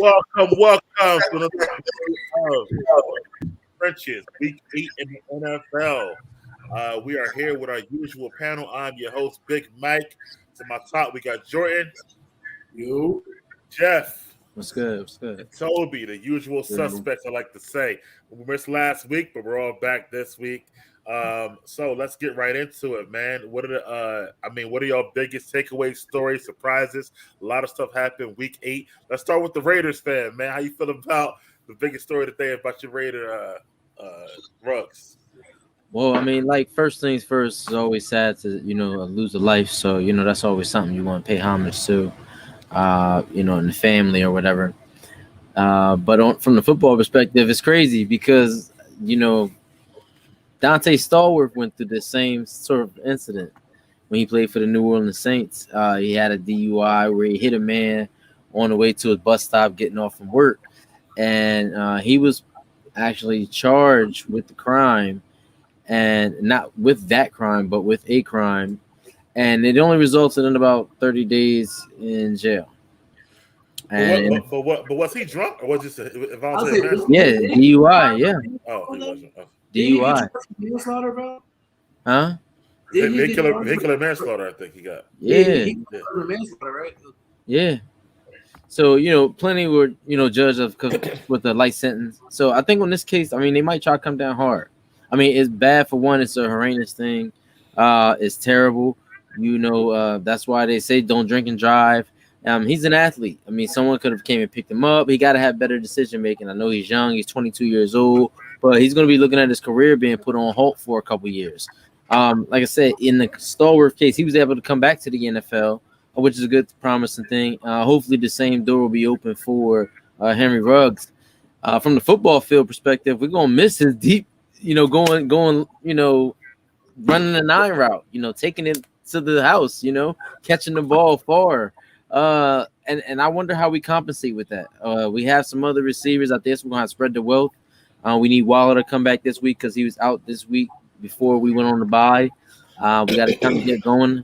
welcome to another episode of Trenches, Week 8 in the NFL. We are here with our usual panel. I'm your host, Big Mike. To my top, we got Jordan, You. Jeff, What's good? What's good? and Toby, the usual suspects, I like to say. We missed last week, but we're all back this week. So let's get right into it, man. What are y'all biggest takeaway stories, surprises? A lot of stuff happened week 8. Let's start with the Raiders fan, man. How you feel about the biggest story today about your Raider Ruggs? Well, like first things first, it's always sad to lose a life. So that's always something you want to pay homage to, in the family or whatever. But from the football perspective, it's crazy because Dante Stallworth went through the same sort of incident when he played for the New Orleans Saints. He had a DUI where he hit a man on the way to his bus stop getting off from work, and he was actually charged with the crime. And not with that crime, but with a crime. And it only resulted in about 30 days in jail. And but was he drunk or was it involuntary? Yeah, DUI, yeah. Oh, he wasn't. DUI. Manslaughter, bro? Huh? Vehicular manslaughter, I think he got. Yeah. Manslaughter, right? Yeah. So, plenty were, judged with a light sentence. So I think on this case, they might try to come down hard. It's bad for one. It's a horrendous thing. It's terrible. That's why they say don't drink and drive. He's an athlete. Someone could have came and picked him up. He got to have better decision making. I know he's young. He's 22 years old, but he's going to be looking at his career being put on hold for a couple years. Like I said, in the Stallworth case, he was able to come back to the NFL, which is a good, promising thing. Hopefully, the same door will be open for Henry Ruggs. From the football field perspective, we're going to miss his deep. Going, running the 9 route, taking it to the house, catching the ball far. And I wonder how we compensate with that. We have some other receivers out there, so we're going to have to spread the wealth. We need Waller to come back this week because he was out this week before we went on the bye. We got to kind of get going.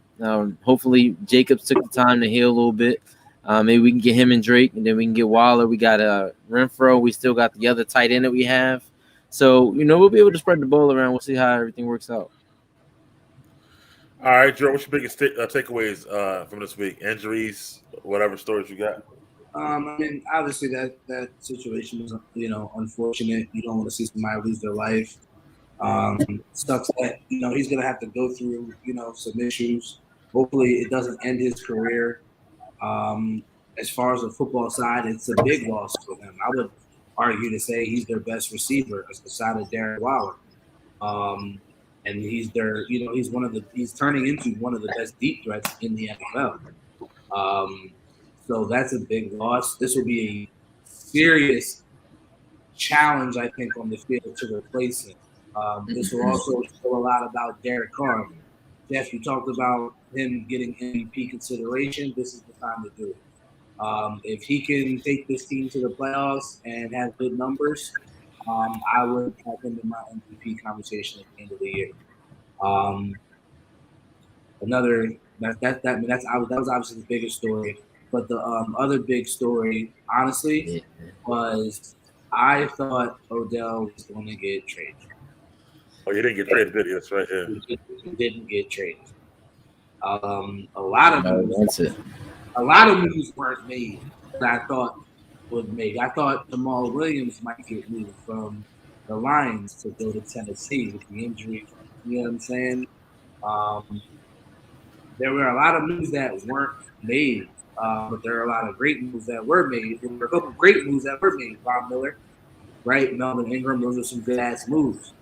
Hopefully, Jacobs took the time to heal a little bit. Maybe we can get him and Drake, and then we can get Waller. We got Renfro. We still got the other tight end that we have. So, we'll be able to spread the ball around. We'll see how everything works out. All right, Joe, what's your biggest takeaways from this week? Injuries, whatever stories you got? Obviously that situation was, unfortunate. You don't want to see somebody lose their life. Sucks that, he's going to have to go through, some issues. Hopefully it doesn't end his career. As far as the football side, it's a big loss for them. I would argue to say he's their best receiver aside of Darren Waller. And he's he's turning into one of the best deep threats in the NFL. So that's a big loss. This will be a serious challenge, I think, on the field to replace him. This will also show a lot about Derek Carr. Jeff, you talked about him getting MVP consideration. This is the time to do it. If he can take this team to the playoffs and have good numbers, I would have him in my MVP conversation at the end of the year. That was obviously the biggest story, but the other big story, honestly, was I thought Odell was going to get traded. Oh, you didn't get traded, did you? That's right. Yeah. He didn't get traded. A lot of moves weren't made that I thought would make. I thought Jamal Williams might get moved from the Lions to go to Tennessee with the injury. You know what I'm saying? There were a lot of moves that weren't made, but there are a lot of great moves that were made. There were a couple great moves that were made. Bob Miller, right? Melvin Ingram, those are some good-ass moves.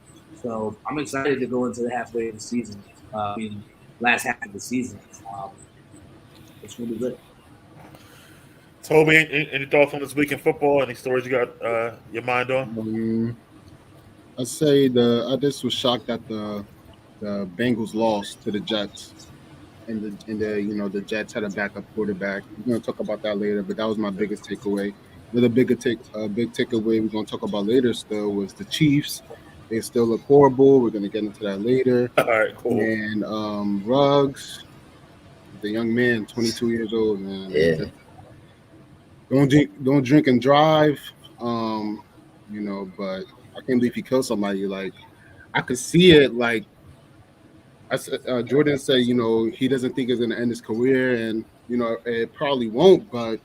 So I'm excited to go into the halfway of the season, last half of the season. It's really good. Toby, any thoughts on this week in football? Any stories you got your mind on? I say I just was shocked that the Bengals lost to the Jets, and the Jets had a backup quarterback. We're gonna talk about that later, but that was my biggest takeaway. Another big takeaway we're gonna talk about later still was the Chiefs. They still look horrible. We're gonna get into that later. All right, cool. And Ruggs, the young man, 22 years old, man. Yeah. don't drink and drive. You know, but I can't believe he killed somebody. Like, I could see it. Like, Jordan said, you know, he doesn't think it's gonna end his career, and you know, it probably won't. But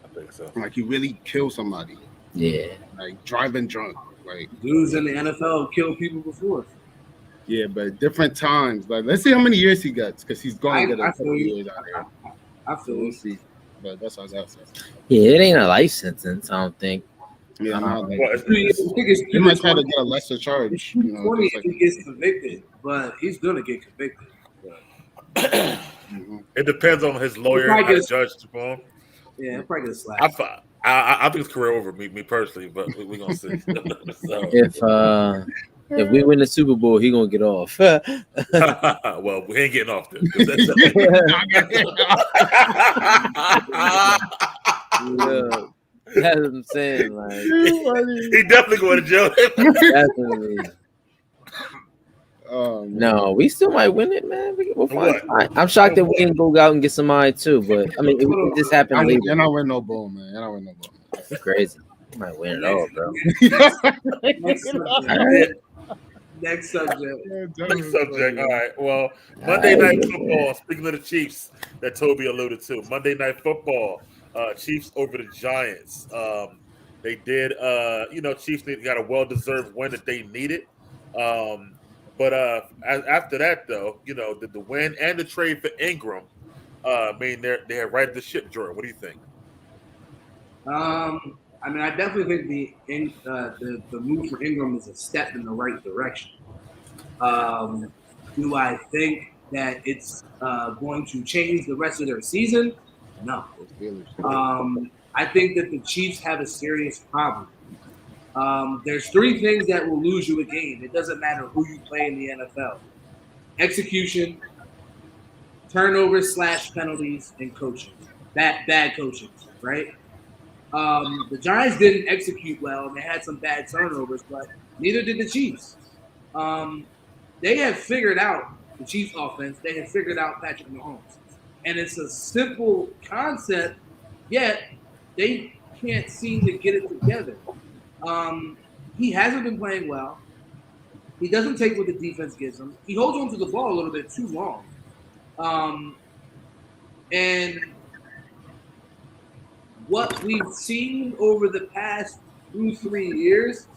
I think so. like, he really killed somebody. Yeah. Like driving drunk. Like Dudes in the NFL have killed people before. yeah, but different times. Like, let's see how many years he gets, because he's going to get a I couple feel you. years out there. I So feel we'll you. see. But that's what I was saying. Yeah, it ain't a life sentence, I don't think. Yeah, not like, Well, I think it's he might try to get a lesser charge. You know, 20 just if like, he gets convicted, but he's gonna get convicted. mhm. it depends on his lawyer, He might how get the a- judge to him. Yeah, he'll probably get a slap. I think his career over, me personally, but we're gonna see. So, If we win the Super Bowl, he gonna get off. well, we ain't getting off this. 'Cause that's Yeah, that's what I'm saying. Like, he definitely going to jail. definitely. Oh, man. No, we still might win it, man. We'll What? find. I'm shocked that we didn't go out and get somebody too. But I mean, it just happened later. You're not winning no bowl, man. You're not winning no bowl. It's crazy. We might win it all, bro. Next subject. Next subject. All right. Well, Monday Night Football. Speaking of the Chiefs that Toby alluded to, Monday Night Football. Chiefs over the Giants. They did. Chiefs got a well-deserved win that they needed. But after that, though, the win and the trade for Ingram, they had righted the ship. Jordan, what do you think? I mean, I definitely think the move for Ingram is a step in the right direction. Do I think that it's going to change the rest of their season? No. I think that the Chiefs have a serious problem. There's three things that will lose you a game. It doesn't matter who you play in the NFL. Execution, turnovers / penalties, and coaching. Bad coaching, right? The Giants didn't execute well, and they had some bad turnovers, but neither did the Chiefs. They have figured out the Chiefs offense. They have figured out Patrick Mahomes. And it's a simple concept, yet they can't seem to get it together. He hasn't been playing well. He doesn't take what the defense gives him. He holds on to the ball a little bit too long. And what we've seen over the past 2-3 years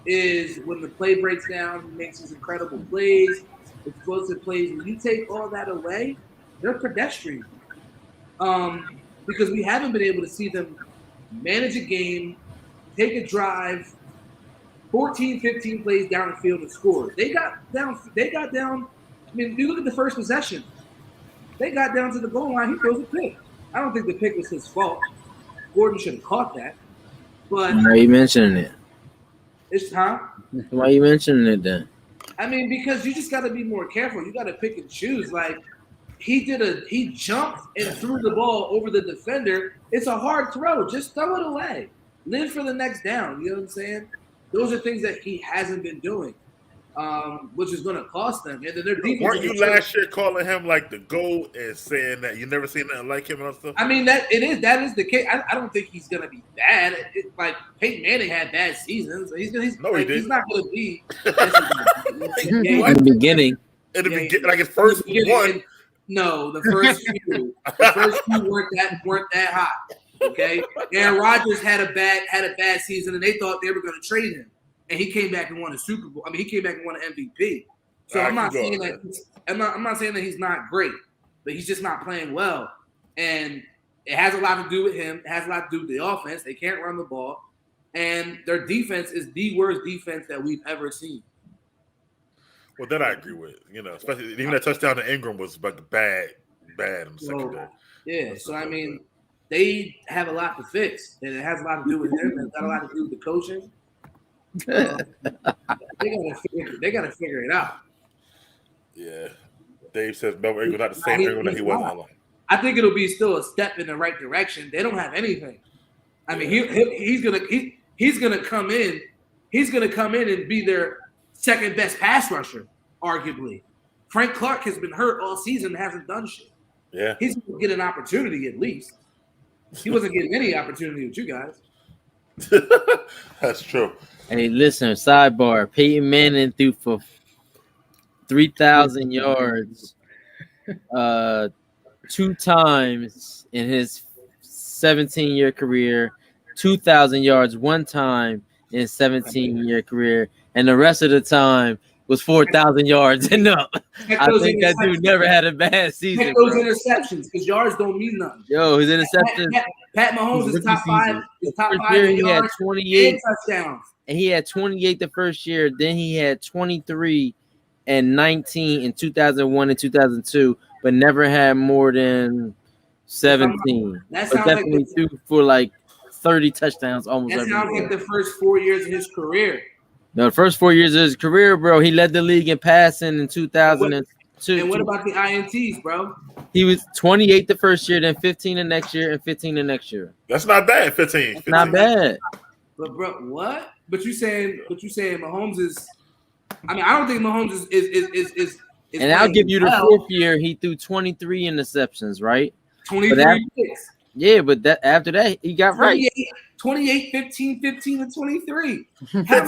is when the play breaks down, he makes these incredible plays, explosive plays. When you take all that away, they're pedestrian. Because we haven't been able to see them manage a game, take a drive, 14, 15 plays down the field and score. They got down. I mean, if you look at the first possession, they got down to the goal line. He throws a pick. I don't think the pick was his fault. Gordon should have caught that. But why are you mentioning it? it's Why are you mentioning it then? I mean, because you just got to be more careful. You got to pick and choose. Like he jumped and threw the ball over the defender. It's a hard throw. Just throw it away. Live for the next down. You know what I'm saying? Those are things that he hasn't been doing, which is going to cost them. And then their defense. Weren't you last year calling him like the GOAT and saying that you never seen nothing like him and stuff? I mean, that is the case. I don't think he's going to be bad. Like Peyton Manning had bad seasons. He's not going to be. In the beginning. In the beginning, like his first one. No, the first few weren't that hot. Okay, Aaron Rodgers had a bad season, and they thought they were going to trade him, and he came back and won a Super Bowl. I mean, he came back and won an MVP. So I'm not saying that he's not great, but he's just not playing well, and it has a lot to do with him. It has a lot to do with the offense. They can't run the ball, and their defense is the worst defense that we've ever seen. Well, that I agree with. Especially even that touchdown to Ingram was like bad in the secondary. Yeah. So I mean, they have a lot to fix, and it has a lot to do with him. It's got a lot to do with the coaching. They gotta figure it out. Yeah. Dave says Melvin Ingram not the same Ingram that he was. I think it'll be still a step in the right direction. They don't have anything. I mean, he's gonna come in. He's gonna come in and be their second best pass rusher, arguably. Frank Clark has been hurt all season and hasn't done shit. Yeah. He's gonna get an opportunity at least. He wasn't getting any opportunity with you guys. That's true. Hey, listen, sidebar. Peyton Manning threw for 3,000 yards 2 times in his 17-year career, 2,000 yards 1 time in his 17-year career, and the rest of the time was 4,000 yards and up. I think that dude never had a bad season. Check those interceptions because yards don't mean nothing. Yo, his interceptions. Pat Mahomes is top five. His top five year, in he yards had 28 and touchdowns. And he had 28 the first year. Then he had 23 and 19 in 2001 and 2002, but never had more than 17. That but sounds definitely like threw for like 30 touchdowns almost that every sounds year. like the first 4 years of his career. No, the first 4 years of his career, bro, he led the league in passing in 2002. And what about the INTs, bro? He was 28 the first year, then 15 the next year, and 15 the next year. That's not bad. 15. Not bad. But bro, what? But you saying Mahomes is? I mean, I don't think Mahomes is and I'll give you the fourth year. He threw 23 interceptions, right? 23 picks. Yeah, but that after that he got 28, 15, 15, and 23.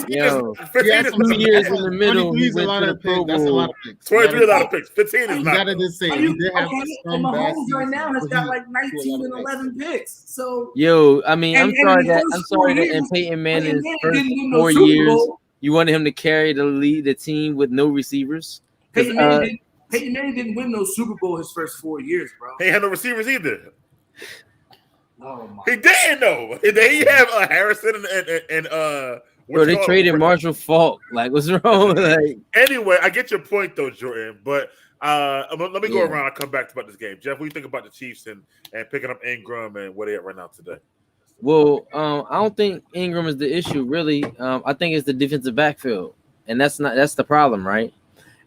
Yo, 15 is 2 years in the middle. He went to the Pro Bowl. That's a lot of picks. 23 is a lot of picks. 15 is You not. gotta just say And he did have some bad Mahomes right seasons, now has but got he- like 19 and 11 picks. So Yo, I mean, I'm and sorry the that first I'm 4 sorry that years, in Peyton Manning's Manning first didn't win no 4 Super years, Bowl. you wanted him to carry the team with no receivers. Peyton Manning didn't win no Super Bowl his first 4 years, bro. He had no receivers either. Oh my! He didn't know. They have Harrison and Bro, they traded Marshall Faulk. Like, what's wrong? Like, anyway, I get your point though, Jordan. But let me go Yeah. around. I'll come back about this game. Jeff, what do you think about the Chiefs and picking up Ingram and where they at right now today? well, I don't think Ingram is the issue, really. I think it's the defensive backfield, and that's the problem, right?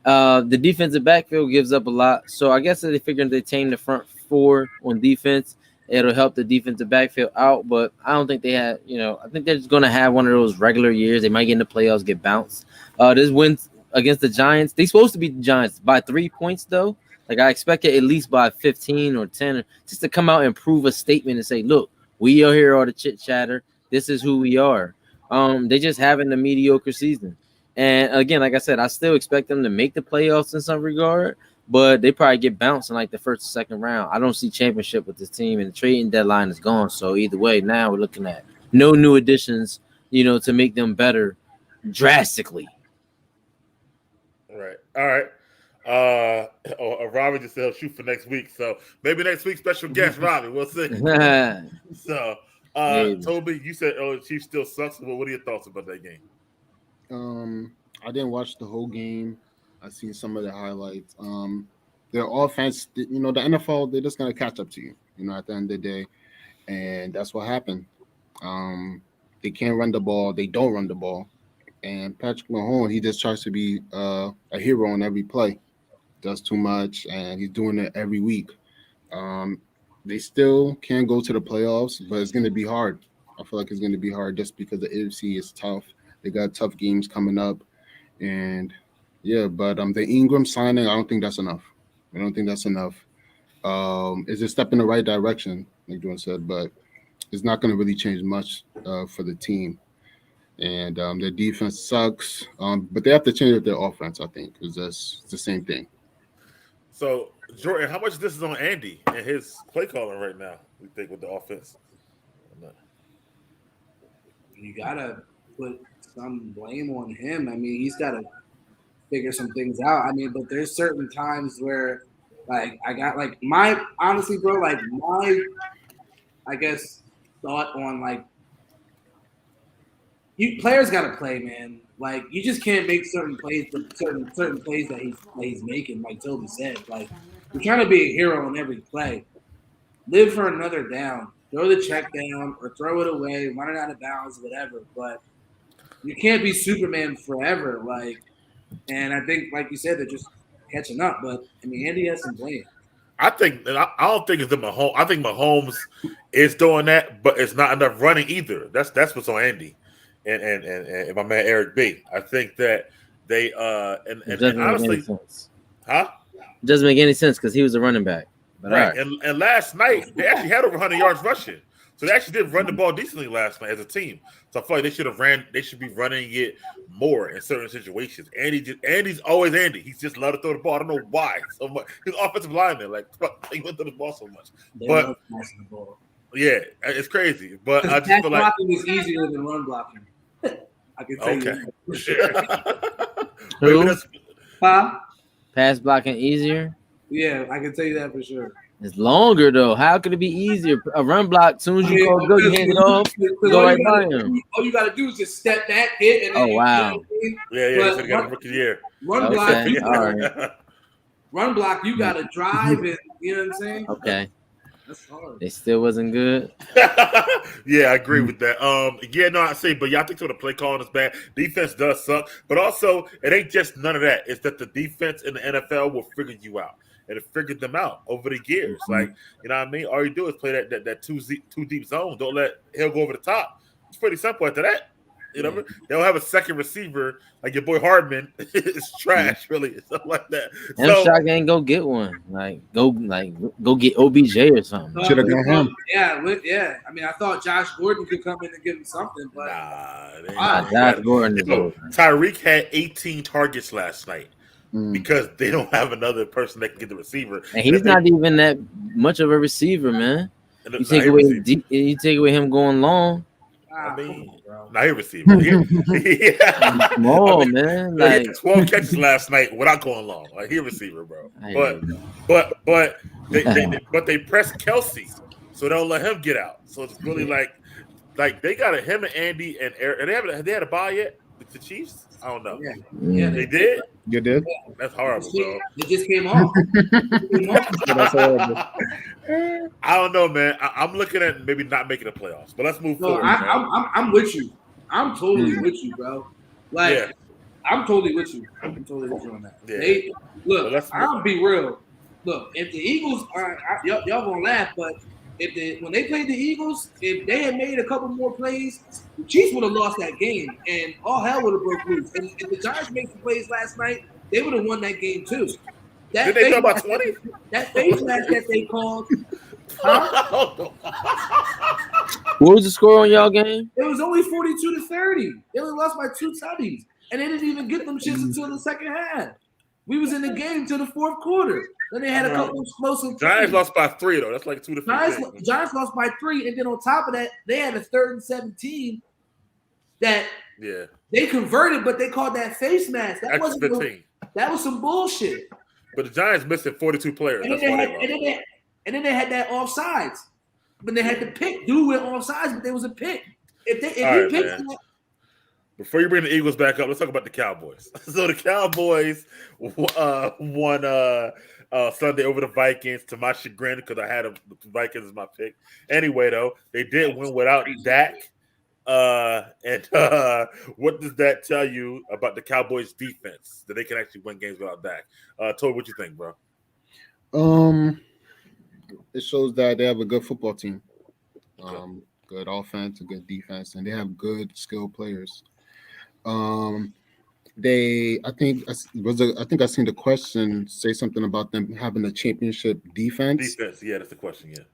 The defensive backfield gives up a lot, so I guess they figure if they tame the front four on defense, it'll help the defensive backfield out. But I don't think they have, I think they're just gonna have one of those regular years. They might get in the playoffs, get bounced. This win against the Giants, they're supposed to beat the Giants by 3 points though. Like I expect it at least by 15 or 10, just to come out and prove a statement and say, look, we are here all the chit chatter. This is who we are. They just having a mediocre season. And again, like I said, I still expect them to make the playoffs in some regard, but they probably get bounced in like the first or second round. I don't see championship with this team, and the trading deadline is gone. So either way, now we're looking at no new additions, to make them better drastically. Right. All right. Robbie just said he'll shoot for next week. So maybe next week, special guest Robbie. We'll see. So, Toby, you said the Chiefs still sucks. Well, what are your thoughts about that game? I didn't watch the whole game. I seen some of the highlights. Their offense, the NFL, they're just gonna catch up to you. At the end of the day, and that's what happened. They can't run the ball. They don't run the ball. And Patrick Mahomes, he just tries to be a hero on every play. Does too much, and he's doing it every week. They still can't go to the playoffs, but it's going to be hard. I feel like it's going to be hard just because the AFC is tough. They got tough games coming up. And, but the Ingram signing, I don't think that's enough. I don't think that's enough. It's a step in the right direction, like Jordan said, but it's not going to really change much for the team. And their defense sucks, but they have to change their offense, I think, because it's the same thing. So, Jordan, how much this is on Andy and his play calling right now, we think, with the offense? You got to put some blame on him. I mean, he's got to figure some things out. I mean, but there's certain times where, like, I got, like, honestly, bro, like, I guess, thought on, like, players got to play, man. Like, you just can't make certain plays, certain plays that he's making, like Toby said. Like, you're trying to be a hero on every play. Live for another down. Throw the check down or throw it away, run it out of bounds, whatever. But you can't be Superman forever. Like, and I think, like you said, they're just catching up. But, I mean, Andy has some blame. I don't think it's the Mahomes. I think Mahomes is doing that, but it's not enough running either. That's what's on Andy. And my man Eric B. I think that they and honestly, it huh? doesn't make any sense because he was a running back. But Right. And last night, they actually had over 100 yards rushing. So they actually did run the ball decently last night as a team. So I feel like they should be running it more in certain situations. Andy's always Andy. He's just love to throw the ball. I don't know why so much. He's offensive lineman. Like, he went through the ball so much. But yeah, it's crazy. But I just feel like blocking is easier than run blocking. I can tell you that for sure. Who? Huh? Pass blocking easier? Yeah, I can tell you that for sure. It's longer though. How could it be easier? A run block, as soon as you go, you hand it off, go right by him. All you gotta do is just step back, hit, and then wow. Yeah, so got a rookie year. Run block, right. Run block, you gotta drive and you know what I'm saying? Okay. That's hard. They still wasn't good. Yeah, I agree with that. I say, but y'all think so the play calling is bad. Defense does suck, but also it ain't just none of that. It's that the defense in the NFL will figure you out. And it figured them out over the years. Like, you know what I mean? All you do is play that two deep zone. Don't let Hill go over the top. It's pretty simple after that. You know, they'll have a second receiver like your boy Hardman is trash, really, something like that. Shock ain't go get one. Go get OBJ or something. Should have gone home. Yeah. I mean, I thought Josh Gordon could come in and give him something, but Josh Gordon is over. Tyreek had 18 targets last night. Because they don't have another person that can get the receiver, and he's not even that much of a receiver, man. You take away him going long. I mean, not a receiver. Yeah. Come on, man. He had 12 catches last night without going long. Like, he a receiver, bro. But they press Kelsey, so they don't let him get out. So it's really like they got him and Andy and Eric. And they had a bye yet with the Chiefs? I don't know. Yeah, they did. You did? That's horrible, bro. It just came off. That's horrible. I don't know, man. I'm looking at maybe not making the playoffs, but let's move forward. I'm with you. I'm totally with you, bro. Like, I'm totally with you. I'm totally with you on that. Yeah. I'll be real. Look, if the Eagles are, y'all gonna laugh, but when they played the Eagles, if they had made a couple more plays, the Chiefs would have lost that game, and all hell would have broke loose. And if the Giants made some plays last night, they would have won that game too. Did they throw about 20? That face mask that they called. What was the score on y'all game? It was only 42-30. They only lost by 2 tutties, and they didn't even get them shits until the second half. We was in the game till the fourth quarter. Then they had a couple explosive. Giants lost by 3 though. That's like 2 to 15. Giants lost by 3, and then on top of that, they had a 3rd and 17 that they converted, but they called that face mask. That wasn't 15. That was some bullshit. But the Giants missing 42 players. And then they had that offsides. When they had the pick, dude went offsides, but there was a pick. Before you bring the Eagles back up, let's talk about the Cowboys. So the Cowboys won Sunday over the Vikings, to my chagrin, because I had the Vikings as my pick. Anyway, though, they did win without Dak. And what does that tell you about the Cowboys' defense, that they can actually win games without Dak? Toby, what you think, bro? It shows that they have a good football team, good offense, a good defense, and they have good skilled players. I think I seen the question say something about them having a championship defense. Yeah, that's the question. Yeah.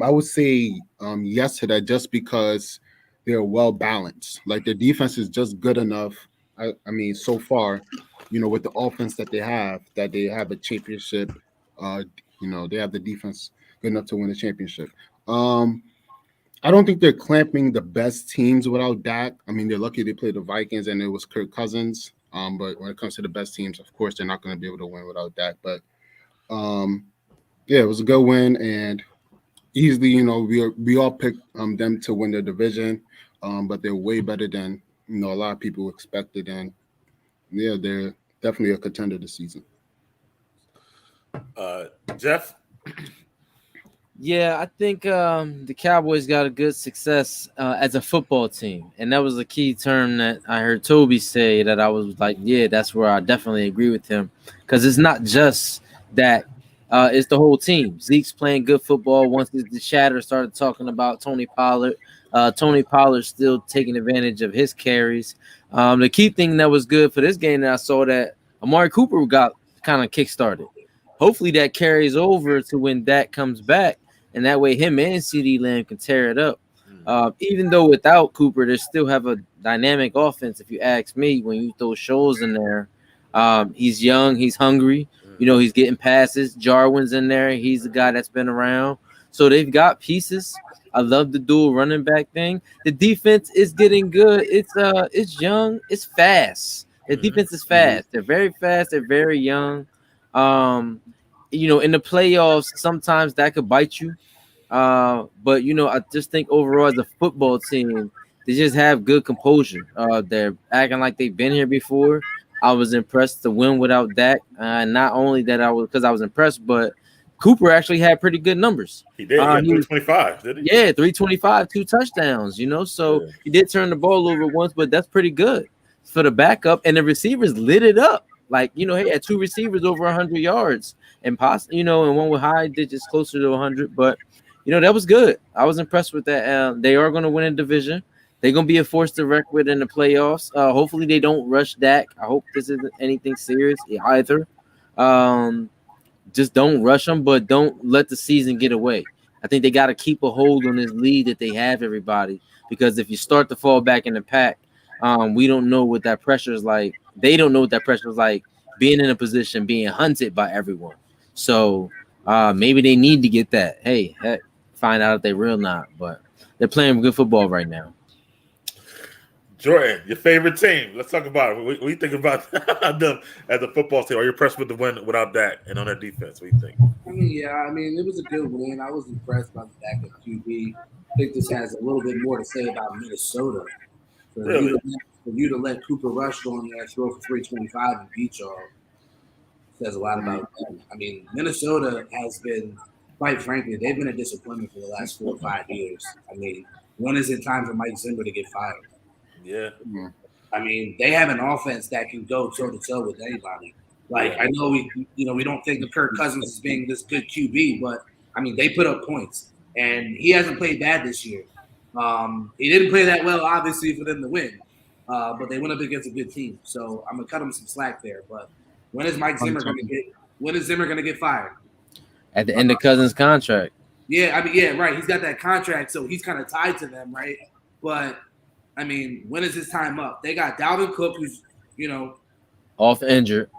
I would say yes to that, just because they're well balanced. Like, their defense is just good enough. I mean, so far, with the offense that they have a championship. They have the defense good enough to win a championship. I don't think they're clamping the best teams without Dak. I mean, they're lucky they played the Vikings and it was Kirk Cousins. But when it comes to the best teams, of course, they're not going to be able to win without Dak. But it was a good win, and easily, we all picked them to win the division. But they're way better than a lot of people expected, and they're definitely a contender this season. Jeff? Yeah, I think the Cowboys got a good success as a football team. And that was a key term that I heard Toby say, that I was like, yeah, that's where I definitely agree with him. Because it's not just that. It's the whole team. Zeke's playing good football. Once the chatter started talking about Tony Pollard, Tony Pollard's still taking advantage of his carries. The key thing that was good for this game that I saw, that Amari Cooper got kind of kick-started. hopefully that carries over to when Dak comes back, and that way him and CeeDee Lamb can tear it up. Even though without Cooper, they still have a dynamic offense. If you ask me, when you throw Scholes in there, he's young, he's hungry. You know, he's getting passes. Jarwin's in there. He's the guy that's been around. So they've got pieces. I love the dual running back thing. The defense is getting good. It's young. It's fast. The defense is fast. They're very fast. They're very young. You know, in the playoffs, sometimes that could bite you. But you know, I just think overall as a football team, they just have good composure. They're acting like they've been here before. I was impressed to win without Dak. Not only that I was impressed, but Cooper actually had pretty good numbers. He did. He had 325, didn't he? Yeah, 325, 2 touchdowns. You know, so he did turn the ball over once, but that's pretty good for the backup. And the receivers lit it up. Like, you know, he had 2 receivers over 100 yards, and and one with high digits closer to 100. But you know, that was good. I was impressed with that. They are going to win a division. They're going to be a force to reckon with in the playoffs. Hopefully they don't rush Dak. I hope this isn't anything serious either. Just don't rush him, but don't let the season get away. I think they got to keep a hold on this lead that they have, everybody, because if you start to fall back in the pack, we don't know what that pressure is like. They don't know what that pressure is like, being in a position, being hunted by everyone. So maybe they need to get that. Hey, heck, find out if they real not, but they're playing good football right now. Jordan, your favorite team. Let's talk about it. What do you think about them as a football team? Are you impressed with the win without Dak and on their defense? What do you think? I mean, it was a good win. I was impressed by the Dak at QB. I think this has a little bit more to say about Minnesota. For you to let Cooper Rush go in there, throw for 325 and beat y'all says a lot about them. I mean, Minnesota has been, quite frankly, they've been a disappointment for the last 4 or 5 years. I mean, when is it time for Mike Zimmer to get fired? Yeah. I mean, they have an offense that can go toe to toe with anybody. Like, I know we don't think of Kirk Cousins as being this good QB, but I mean, they put up points, and he hasn't played bad this year. He didn't play that well, obviously, for them to win, but they went up against a good team. So I'm gonna cut him some slack there. But when is Zimmer gonna get fired? At the end of Cousins' contract. Yeah, I mean, yeah, right. He's got that contract, so he's kind of tied to them, right? But I mean, when is his time up? They got Dalvin Cook, who's, off injured.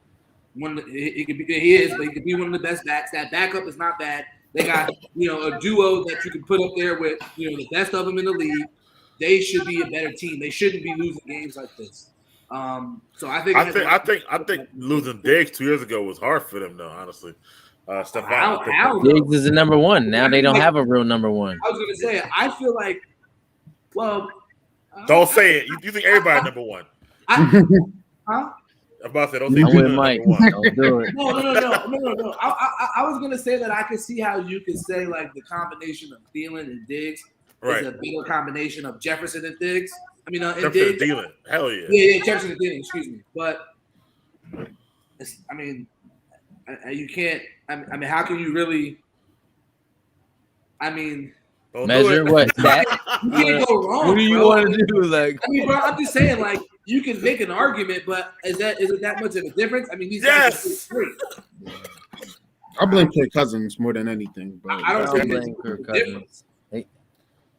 He is, but he could be one of the best backs. That backup is not bad. They got, a duo that you can put up there with, the best of them in the league. They should be a better team. They shouldn't be losing games like this. So I think losing Diggs 2 years ago was hard for them, though. Honestly, Diggs is the number one. Now they don't have a real number one. I was gonna say, I feel like, don't say it. You think everybody number one? Huh? I'm about to say, don't say I'm with Mike. Don't do it. No. I was gonna say that I could see how you could say like the combination of Thielen and Diggs is a better combination of Jefferson and Diggs. I mean, Jefferson Diggs. and Thielen. Hell yeah. Yeah, Jefferson and Thielen. Excuse me, but you can't. I mean, how can you really? I mean. Don't measure what? That? You can't go wrong. What do you want to do? Like, I mean, bro, I'm just saying, like, you can make an argument, but is it that much of a difference? I mean, these guys are I blame Kirk Cousins more than anything. But I don't blame Kirk Cousins.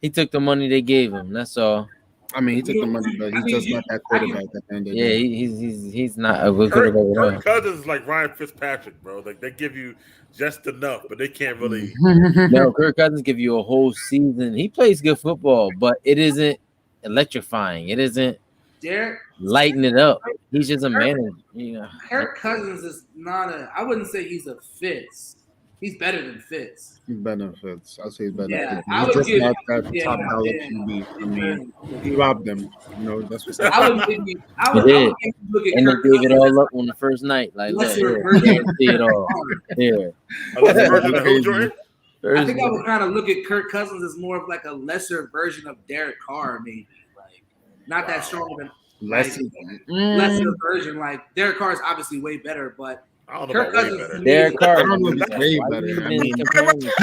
He took the money they gave him. That's all. I mean, he took the money, but he's just not that quarterback at the end of the day. He's not a good quarterback. Kirk Cousins is like Ryan Fitzpatrick, bro. Like they give you just enough, but they can't really. No, Kirk Cousins give you a whole season. He plays good football, but it isn't electrifying. It isn't lighting it up. He's just a manager. Kirk Cousins is not I wouldn't say he's a Fitz. He's better than Fitz. He's better than Fitz. I'll say he's better than Fitz. He's just not that top dollar QB. I mean, he robbed them. That's what's I would look at and Kirk they gave it all up on the first night. Like, look, see it all. Here. I think I would kind of look at Kirk Cousins as more of like a lesser version of Derek Carr, maybe. Like, not that strong of a lesser version. Like, Derek Carr is obviously way better, but I don't know about way better. Derek Carr is way better. I mean, he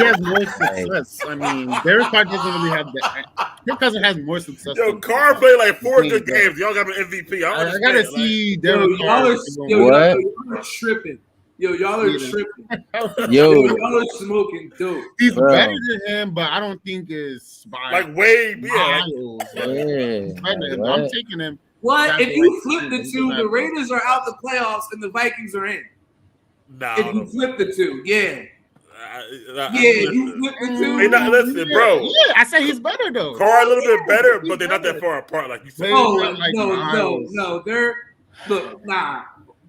has more success. I mean, Derek Carr doesn't really have that. Kirk Cousins has more success. Yo, Carr played like 4 good games. Y'all got an MVP. I gotta see Derek Carr. Y'all are tripping. Yo, y'all are tripping. Yo, Y'all are smoking dope. He's Bro. better than him, but I don't think it's by like way, yeah. miles. yeah. He's better than him. Like, I'm what? taking him. What? Exactly If you like flip the he's two, better. the Raiders are out the playoffs and the Vikings are in. Nah, I If don't you know. flip the two, yeah. Yeah, You flip the two. They not listen, bro. Yeah, I said he's better though. Carr a little bit better, he's but they're not that better. far apart, like you said. Maybe Oh, not like miles. no. They're nah,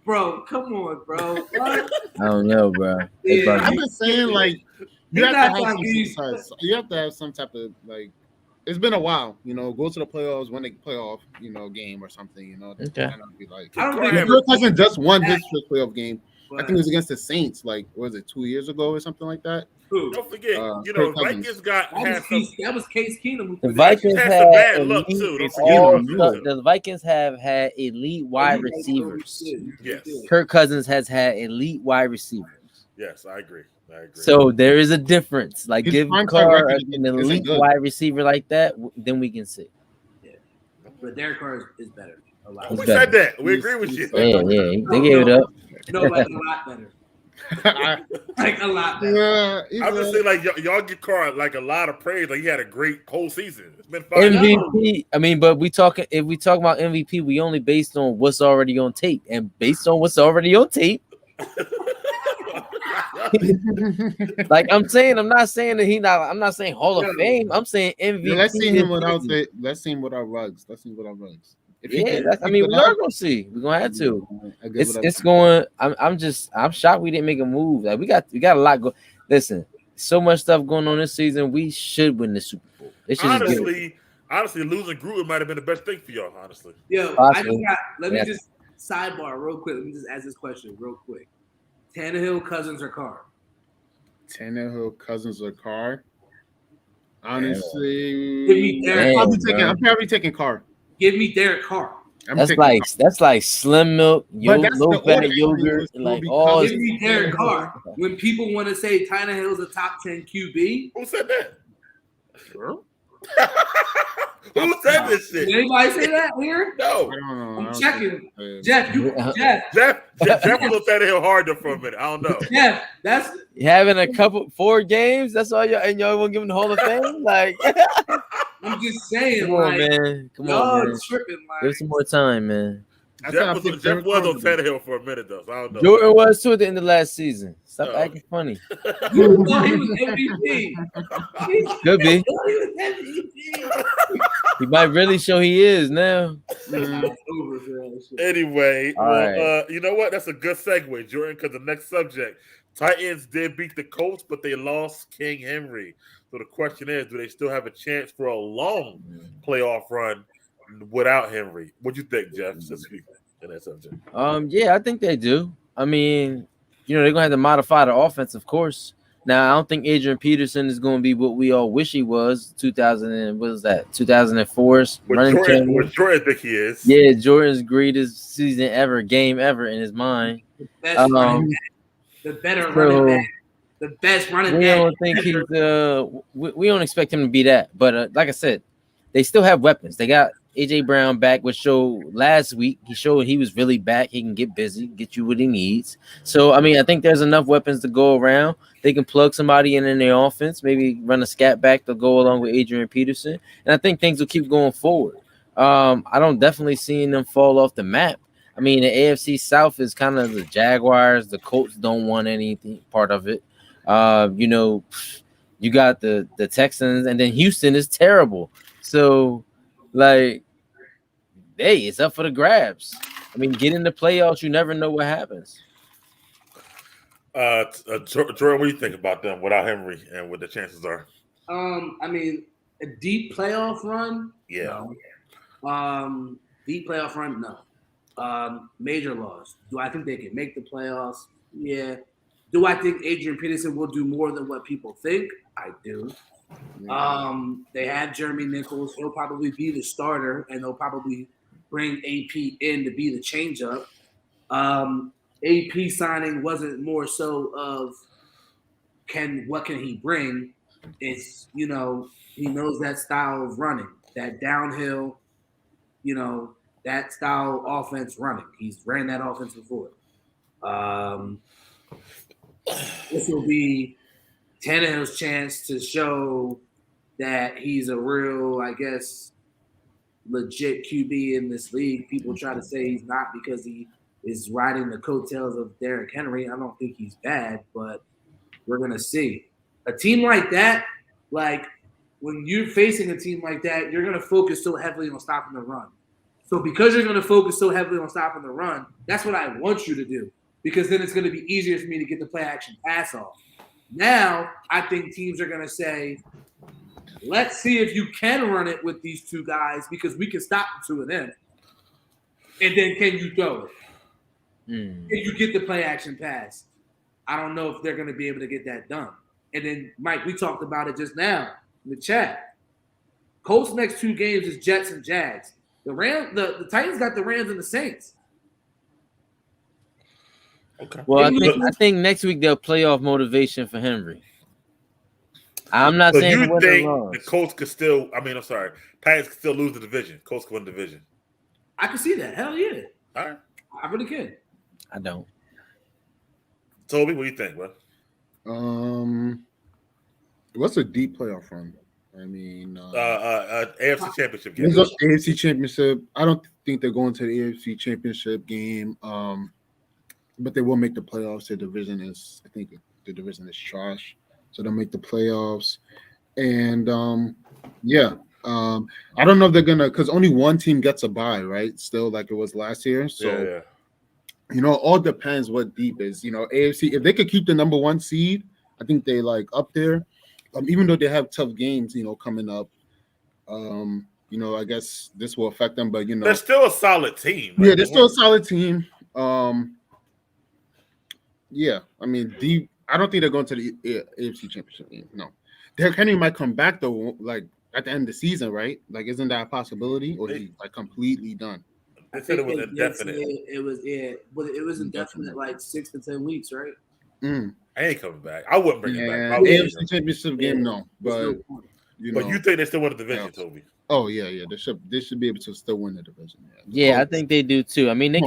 bro. Come on, bro. What? I don't know, bro. They Yeah, bugging. I'm just saying, like, you He's have not to have trying some to use- success. You have to have some type of like. It's been a while, you know. Go to the playoffs, win a playoff, you know, game or something, you know. Okay. Kind of be like. I don't Carr think had- Kirk Cousins just won his first playoff game. I but think it was against the Saints. Like, what was it 2 years ago or something like that? who? Don't forget, Kirk Vikings Cousins. had That was Case Keenum. The Vikings had had some bad luck, elite too. Don't forget all about that, stuff- too. the Vikings have had elite wide receivers. Yes. Kirk Cousins has had elite wide receivers. Yes, I agree. So there is a difference. Like His give prime time Carr record an isn't elite good. wide receiver like that, then we can see. But Derek Carr is better. A lot. He's We better. said that. We agree with you. Yeah, yeah, they gave it up. No, like a lot better. Like a lot better. Yeah, he's I'm just a- saying, like y'all give Carr like a lot of praise. Like he had a great whole season. It's been 5 years. MVP. I mean, but if we talk about MVP, we only based on what's already on tape, and based on what's already on tape. Like I'm not saying that I'm not saying Hall of Fame. I'm saying MVP. Yeah, let's see him this without season. let's see him without Ruggs. Let's see him without Ruggs. If he Yeah, can- that's, I mean, we are gonna see. We're gonna have to. I give it up. It's going. I'm shocked we didn't make a move. Like we got a lot go. Listen, so much stuff going on this season. We should win the Super Bowl. They should just get it. honestly, losing Gruden might have been the best thing for y'all. Honestly, Yo, Possibly. let me Yeah. just sidebar real quick. Let me just ask this question real quick. Tannehill, Cousins, or Carr? Tannehill, Cousins, or Carr. Honestly, Give me Derek. Damn, I'm probably taking Carr. Give me Derek Carr. I'm That's taking like Carr. slim milk, But that's low the fat order. yogurt, It will like be all. Cousins. Give me Derek Carr. When people want to say Tannehill's a top 10 QB, who said that? Who said this did shit? anybody say that here? No, I don't know. I I'm don't checking. think- Jeff, Jeff looked at it hard for a minute. I don't know. Jeff, that's Having a 4 games, that's all y'all, and y'all won't give him the Hall of Fame. Like, I'm just saying, come on, like, man, come y'all on, man. tripping, Give like. some more time, man. I said I picked Jeff Derek was Carr. on Tannehill for a minute though, so I don't know. Jordan was too at the end of last season. Stop Oh. acting funny. You thought he was MVP. Could be. He was MVP. He might really show he is now. Mm, It's over for that shit. Anyway, All you know what? That's a good segue, Jordan, because the next subject, Titans did beat the Colts, but they lost King Henry. So the question is, do they still have a chance for a long playoff run without Henry? What do you think, Jeff, since we in that subject? Yeah, I think they do. I mean, they're gonna have to modify the offense, of course. Now, I don't think Adrian Peterson is going to be what we all wish he was. 2004's running champion. What Jordan think he is? Yeah, Jordan's greatest season ever, game ever in his mind. Best running back, the better running back, the best running We back. don't think he's. We don't expect him to be that. But like I said, they still have weapons. They got AJ Brown back, which showed last week. He showed he was really back. He can get busy, get you what he needs. So I mean, I think there's enough weapons to go around. They can plug somebody in their offense, maybe run a scat back to go along with Adrian Peterson, and I think things will keep going forward. I don't definitely seeing them fall off the map. I mean, the AFC South is kind of the Jaguars. The Colts don't want anything part of it. You got the Texans, and then Houston is terrible. So, like, hey, it's up for the grabs. I mean, get in the playoffs. You never know what happens. Jordan, what do you think about them without Henry and what the chances are? I mean, a deep playoff run. Yeah. No. Deep playoff run. No. Major loss. Do I think they can make the playoffs? Yeah. Do I think Adrian Peterson will do more than what people think? I do. They have Jeremy Nichols. He'll probably be the starter, and they'll probably bring AP in to be the changeup. AP signing wasn't more so of what can he bring? It's he knows that style of running, that downhill, that style offense running. He's ran that offense before. this will be Tannehill's chance to show that he's a real, I guess, legit QB in this league. People try to say he's not because he is riding the coattails of Derrick Henry. I don't think he's bad, but we're going to see. A team like that, like when you're facing a team like that, you're going to focus so heavily on stopping the run. So because you're going to focus so heavily on stopping the run, that's what I want you to do, because then it's going to be easier for me to get the play action pass off. Now, I think teams are going to say, let's see if you can run it with these two guys because we can stop the two of them. And then can you throw it? Can you get the play action pass? I don't know if they're going to be able to get that done. And then, Mike, we talked about it just now in the chat. Colts' next two games is Jets and Jags. The Titans got the Rams and the Saints. Okay. Well, I think next week they'll play off motivation for Henry. I'm not So saying you think the Colts could still? Titans could still lose the division. Colts could win the division. I can see that. Hell yeah. All right. I really can. I don't. Toby, what do you think, bro? What's a deep playoff run? I mean, AFC Championship game. AFC Championship. I don't think they're going to the AFC Championship game. But they will make the playoffs. I think the division is trash, so they'll make the playoffs. And I don't know if they're gonna, because only one team gets a bye, right? Still, like it was last year. So all depends what deep is. AFC, if they could keep the number one seed, I think they like up there. Even though they have tough games, coming up. I guess this will affect them, but they're still a solid team. Right? Yeah, they're still a solid team. Yeah, I mean, I don't think they're going to the AFC Championship game. No, Derrick Henry might come back though, like at the end of the season, right? Like, isn't that a possibility, or is he like completely done? I said it was indefinite. It was indefinite, like 6 to 10 weeks, right? I ain't coming back. I wouldn't bring him back. AFC Championship game, no, but but you think they still win the division, Toby? Oh yeah, they should be able to still win the division. Yeah, I think they do too. I mean, they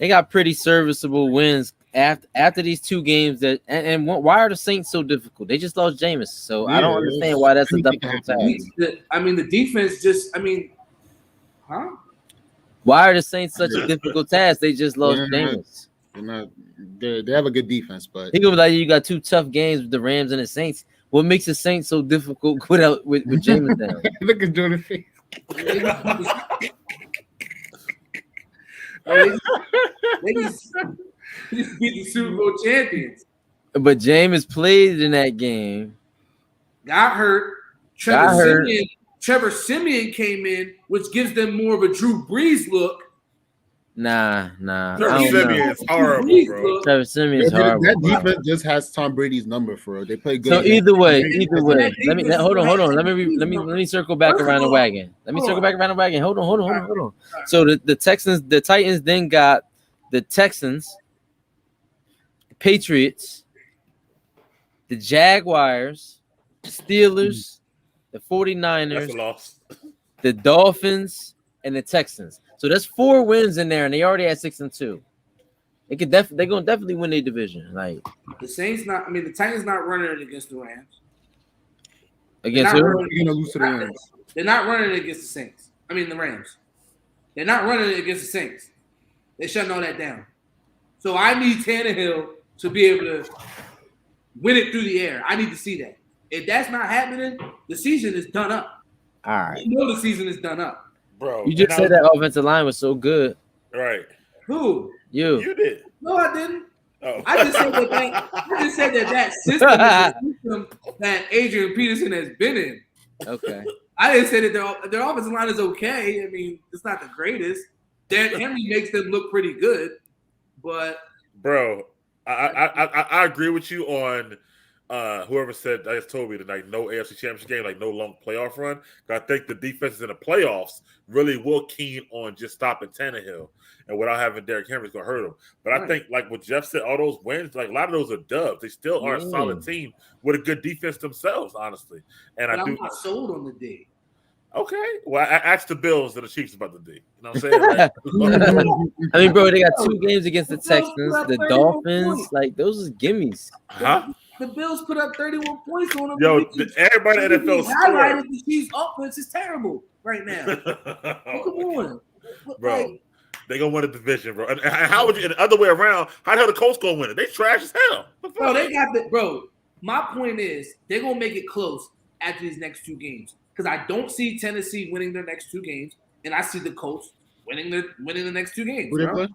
got pretty serviceable wins after these two games. And why are the Saints so difficult? They just lost Jameis, so I don't understand why that's a difficult task. The defense Why are the Saints such a difficult task? They just lost Jameis. They have a good defense, but think of it like you got two tough games with the Rams and the Saints. What makes the Saints so difficult with Jameis down? Look at Jordan's face. They just beat the Super Bowl champions. But Jameis played in that game. Got hurt. Trevor Siemian came in, which gives them more of a Drew Brees look. Nah. Trevor Siemian is horrible, bro. Trevor Siemian is horrible. That defense just has Tom Brady's number for it. They play good. So either way. Hold on. Let me circle back around the wagon. Hold on. So the Titans then got the Texans, the Patriots, the Jaguars, the Steelers, the 49ers, the Dolphins, and the Texans. So there's 4 wins in there, and they already had 6-2. They're gonna definitely win their division. Like the Saints, the Titans not running it against the Rams. Against who? They're not running it against the Saints. The Rams. They're not running it against the Saints. They're shutting all that down. So I need Tannehill to be able to win it through the air. I need to see that. If that's not happening, the season is done up. All right. The season is done up. Bro, you just said that offensive line was so good. Right. Who? You did. No, I didn't. Oh. I just said that system is a system that Adrian Peterson has been in. Okay. I didn't say that their offensive line is okay. It's not the greatest. Dan Henry makes them look pretty good, but bro, I agree with you on whoever said, I just told me tonight, no AFC Championship game, like no long playoff run. I think the defenses in the playoffs really will keen on just stopping Tannehill, and without having Derrick Henry is going to hurt him. But I think, like what Jeff said, all those wins, like a lot of those are dubs. They still are a solid team with a good defense themselves, honestly. And I'm not sold on the D. Okay. Well, I asked the Bills and the Chiefs about the D. You know what I'm saying? Like, I mean, bro, they got 2 games against the The Bills Texans, put up the 31 Dolphins. points. Like those are gimmies. huh? The Bills put up 31 points on them. Yo, everybody in the NFL highlighted scored. the Chiefs' offense is terrible right now. Well, come on, Bro. Like, They gonna win a division, bro. And how would you? And the other way around, how the hell the Colts gonna win it? They trash as hell. bro, they got the bro. My point is they're gonna make it close after these next 2 games because I don't see Tennessee winning their next 2 games, and I see the Colts winning the next 2 games. Who they Bro. play?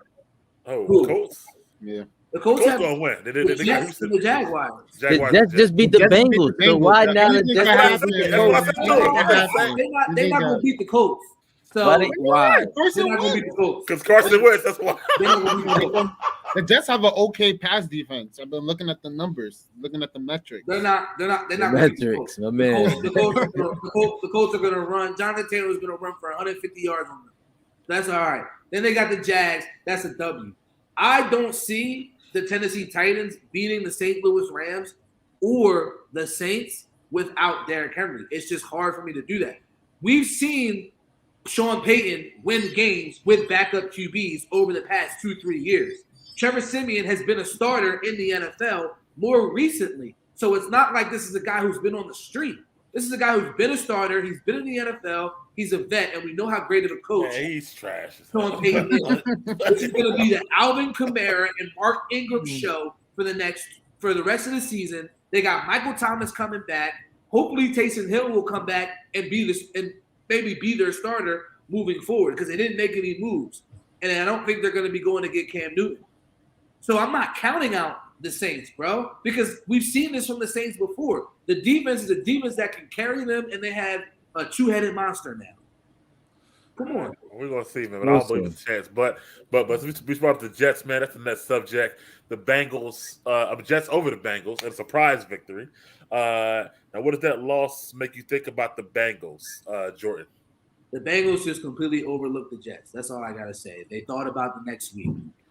Oh, Who? Colts. Yeah. The Colts Colts have gonna win. They the got Jets Houston. and the Jaguars. The Jaguars. Jets just beat the Jets beat the Bengals. So Bengals. why Yeah, now the anything Jets? can That's happen. what I said. They're not gonna beat the Colts. So Why? they're Carson not gonna beat Wentz. the Colts. Because Carson Wentz. That's why. They're not gonna beat the Colts. The Jets have an okay pass defense. I've been looking at the numbers, looking at the metrics. They're not The gonna beat the Colts. metrics, my man. The Colts are gonna run. Jonathan Taylor is gonna run for 150 yards on them. That's all right. Then they got the Jags. That's a W. I don't see the Tennessee Titans beating the St. Louis Rams or the Saints without Derrick Henry. It's just hard for me to do that. We've seen Sean Payton win games with backup QBs over the past 2-3 years. Trevor Siemian has been a starter in the NFL more recently. So it's not like this is a guy who's been on the street. This is a guy who's been a starter. He's been in the NFL. He's a vet, and we know how great of a coach Man, he's trash. Sean Payton is. This is going to be the Alvin Kamara and Mark Ingram show for the rest of the season. They got Michael Thomas coming back. Hopefully, Taysom Hill will come back and maybe be their starter moving forward because they didn't make any moves, and I don't think they're going to be going to get Cam Newton. So I'm not counting out the Saints, bro, because we've seen this from the Saints before. The defense is a defense that can carry them, and they have a 2-headed monster now. Come on. We're gonna see, man. But I don't believe it's a chance. But we brought up the Jets, man. That's the next subject. The Bengals, Jets over the Bengals, and a surprise victory. Now, what does that loss make you think about the Bengals, Jordan? The Bengals just completely overlooked the Jets. That's all I gotta say. They thought about the next week.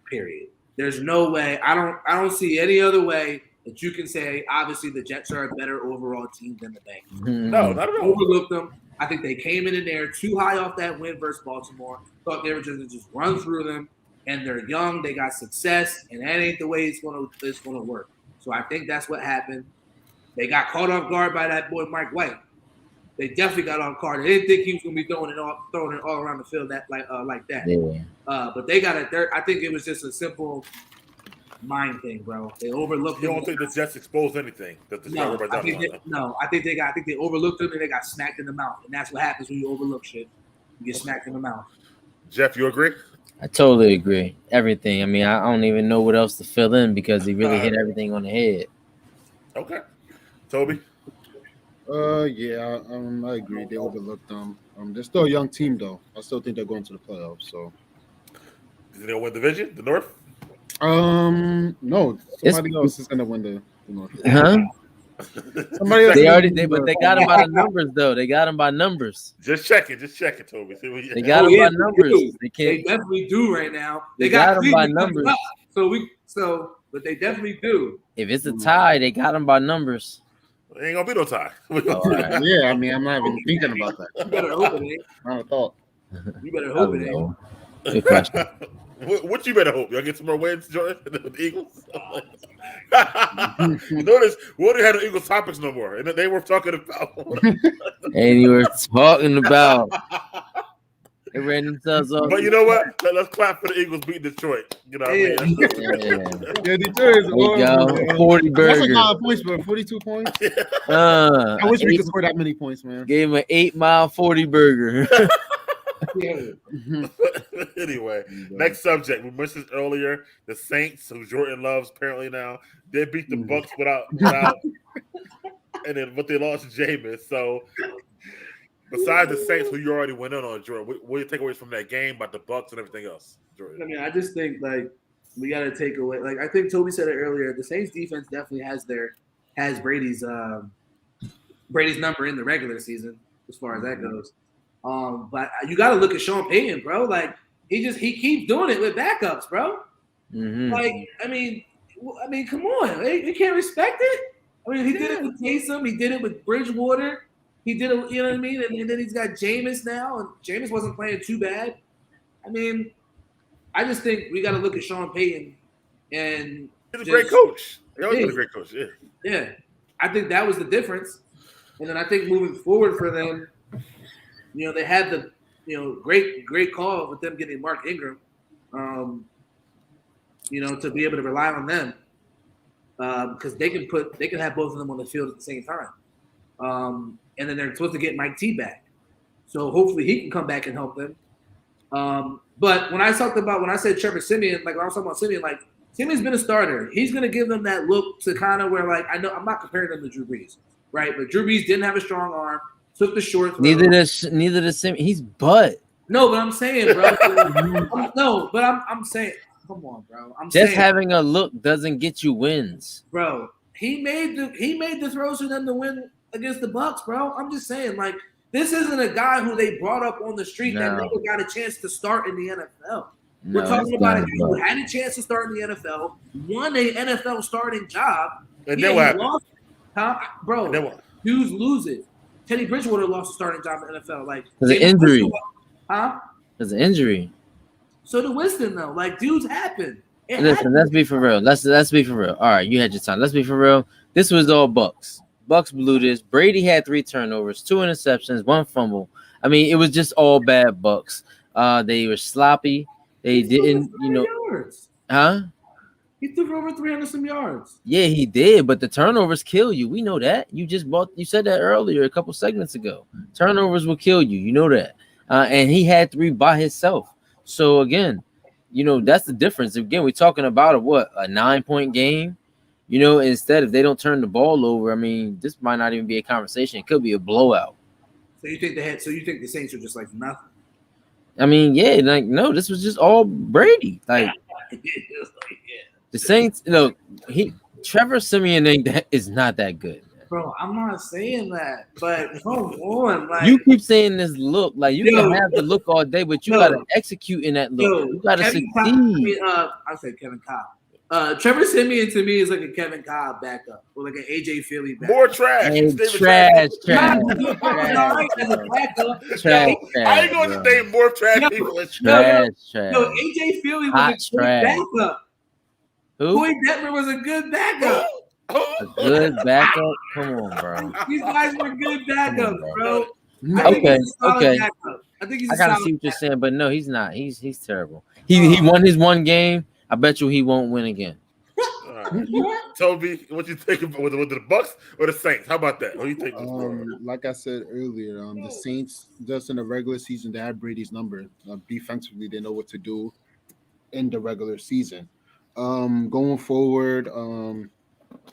Period. There's no way. I don't see any other way that you can say. Obviously, the Jets are a better overall team than the Bengals. No, not at all. Overlooked them. I think they came in there too high off that win versus Baltimore. Thought they were just run through them, and they're young. They got success, and that ain't the way it's gonna work. So I think that's what happened. They got caught off guard by that boy Mike White. They definitely got off guard. They didn't think he was gonna be throwing it all around the field like that. Yeah. But they got it there. I think it was just a simple mind thing, bro. They overlooked. You don't think the Jets exposed anything? No, I think they overlooked them and they got smacked in the mouth, and that's what happens when you overlook shit. You get smacked in the mouth. Jeff, you agree? I totally agree. Everything. I mean, I don't even know what else to fill in because he really hit everything on the head. Okay. Toby? Yeah, I agree. They overlooked them. They're still a young team, though. I still think they're going to the playoffs. So, Is they gonna win division? The North? no. Somebody else is gonna win the North. Huh? Somebody else. But they got him by the numbers, though. They got him by numbers. Just check it, Toby. See what They got him by numbers. They They can't. definitely do right now. They got him by Cleveland numbers. coming up. But they definitely do. If it's a tie, they got him by numbers. Ain't gonna be no tie. All right. Yeah, I mean, I'm not even thinking about that. You better hope it ain't. Not a thought. You better I hope don't it ain't. know. Good question. What you better hope? Y'all get some more wins, Jordan? The Eagles? You notice we already had the Eagles topics no more, and they were talking about. And you were talking about they ran themselves off. But you know what? Let's clap for the Eagles beating Detroit. You know what I mean? Yeah. Yeah, Detroit is There you go. horrible. 40 That's a burger. lot of points, bro. 42 points. I I wish we could score that many points, man. gave him an 8-mile 40 burger. Yeah. Anyway, next subject. We mentioned earlier the Saints, who Jordan loves apparently now. They beat the Bucks without and then but they lost Jameis. So besides the Saints, who you already went in on, Jordan, what do you take away from that game about the Bucks and everything else, Jordan? I mean, I just think like we got to take away. Like I think Toby said it earlier. The Saints defense definitely has Brady's number in the regular season as far as that goes. But you got to look at Sean Payton, bro. Like he keeps doing it with backups, bro. Mhm. Like I mean, come on, you can't respect it. I mean, he did it with Taysom. He did it with Bridgewater. He did, you know what I mean? And then he's got Jameis now, and Jameis wasn't playing too bad. I mean, I just think we got to look at Sean Payton, and he's a great coach. He always been a Yeah. great coach. Yeah. yeah, I think that was the difference. And then I think moving forward for them, they had the, great call with them getting Mark Ingram, to be able to rely on them because they can have both of them on the field at the same time. And then they're supposed to get Mike T back. So hopefully he can come back and help them. But when I said Trevor Siemian, like when I was talking about Siemian, like Siemian's been a starter. He's going to give them that look to kind of where, like, I know I'm not comparing them to Drew Brees, right? But Drew Brees didn't have a strong arm, took the short throw. Neither does Siemian. He's butt. No, but I'm saying, bro. I'm saying, come on, bro. Just having a look doesn't get you wins, bro. He made the throws for them to win against the Bucs, bro. I'm just saying, like, this isn't a guy who they brought up on the street that never got a chance to start in the NFL. We're talking about a guy who had a chance to start in the NFL, won an NFL starting job, and then what? Lost, bro. Dudes lose it. Teddy Bridgewater lost a starting job in the NFL, like there's an injury. Huh? There's an injury. So did Winston though. Like, dudes happen. Listen, let's be for real. Let's be for real. All right, you had your time. Let's be for real. This was all Bucs. Bucs blew this. Brady had 3 turnovers, 2 interceptions, 1 fumble. I mean, it was just all bad Bucs. They were sloppy. They didn't, yards. Huh? He threw for over 300 some yards. Yeah, he did, but the turnovers kill you. We know that. You said that earlier, a couple segments ago. Turnovers will kill you. You know that. And he had 3 by himself. So again, that's the difference. Again, we're talking about a 9-point game. Instead, if they don't turn the ball over, I mean, this might not even be a conversation. It could be a blowout. So you think the Saints are just like nothing? I mean, yeah, like no, this was just all Brady. Like the Saints, Trevor Siemian is not that good. Bro, I'm not saying that, but come on, like you keep saying this look, like you can have the look all day, but you gotta execute in that look. You gotta succeed. I said Kevin Cobb. Trevor Siemian to me is like a Kevin Cobb backup or like an AJ Philly backup. More trash. Trash. I ain't going to name more trash people as trash. No, AJ Philly was a good backup. Who? Boyd Detmer was a good backup. A good backup? Come on, bro. These guys were good backups, bro. Okay. I think he's. I gotta see what you're saying, but no, he's not. He's terrible. He won his one game. I bet you he won't win again. Toby, what you think about with the Bucs or the Saints? How about that? What do you think? Like I said earlier, the Saints just in the regular season they had Brady's number. Defensively, they know what to do in the regular season. Going forward,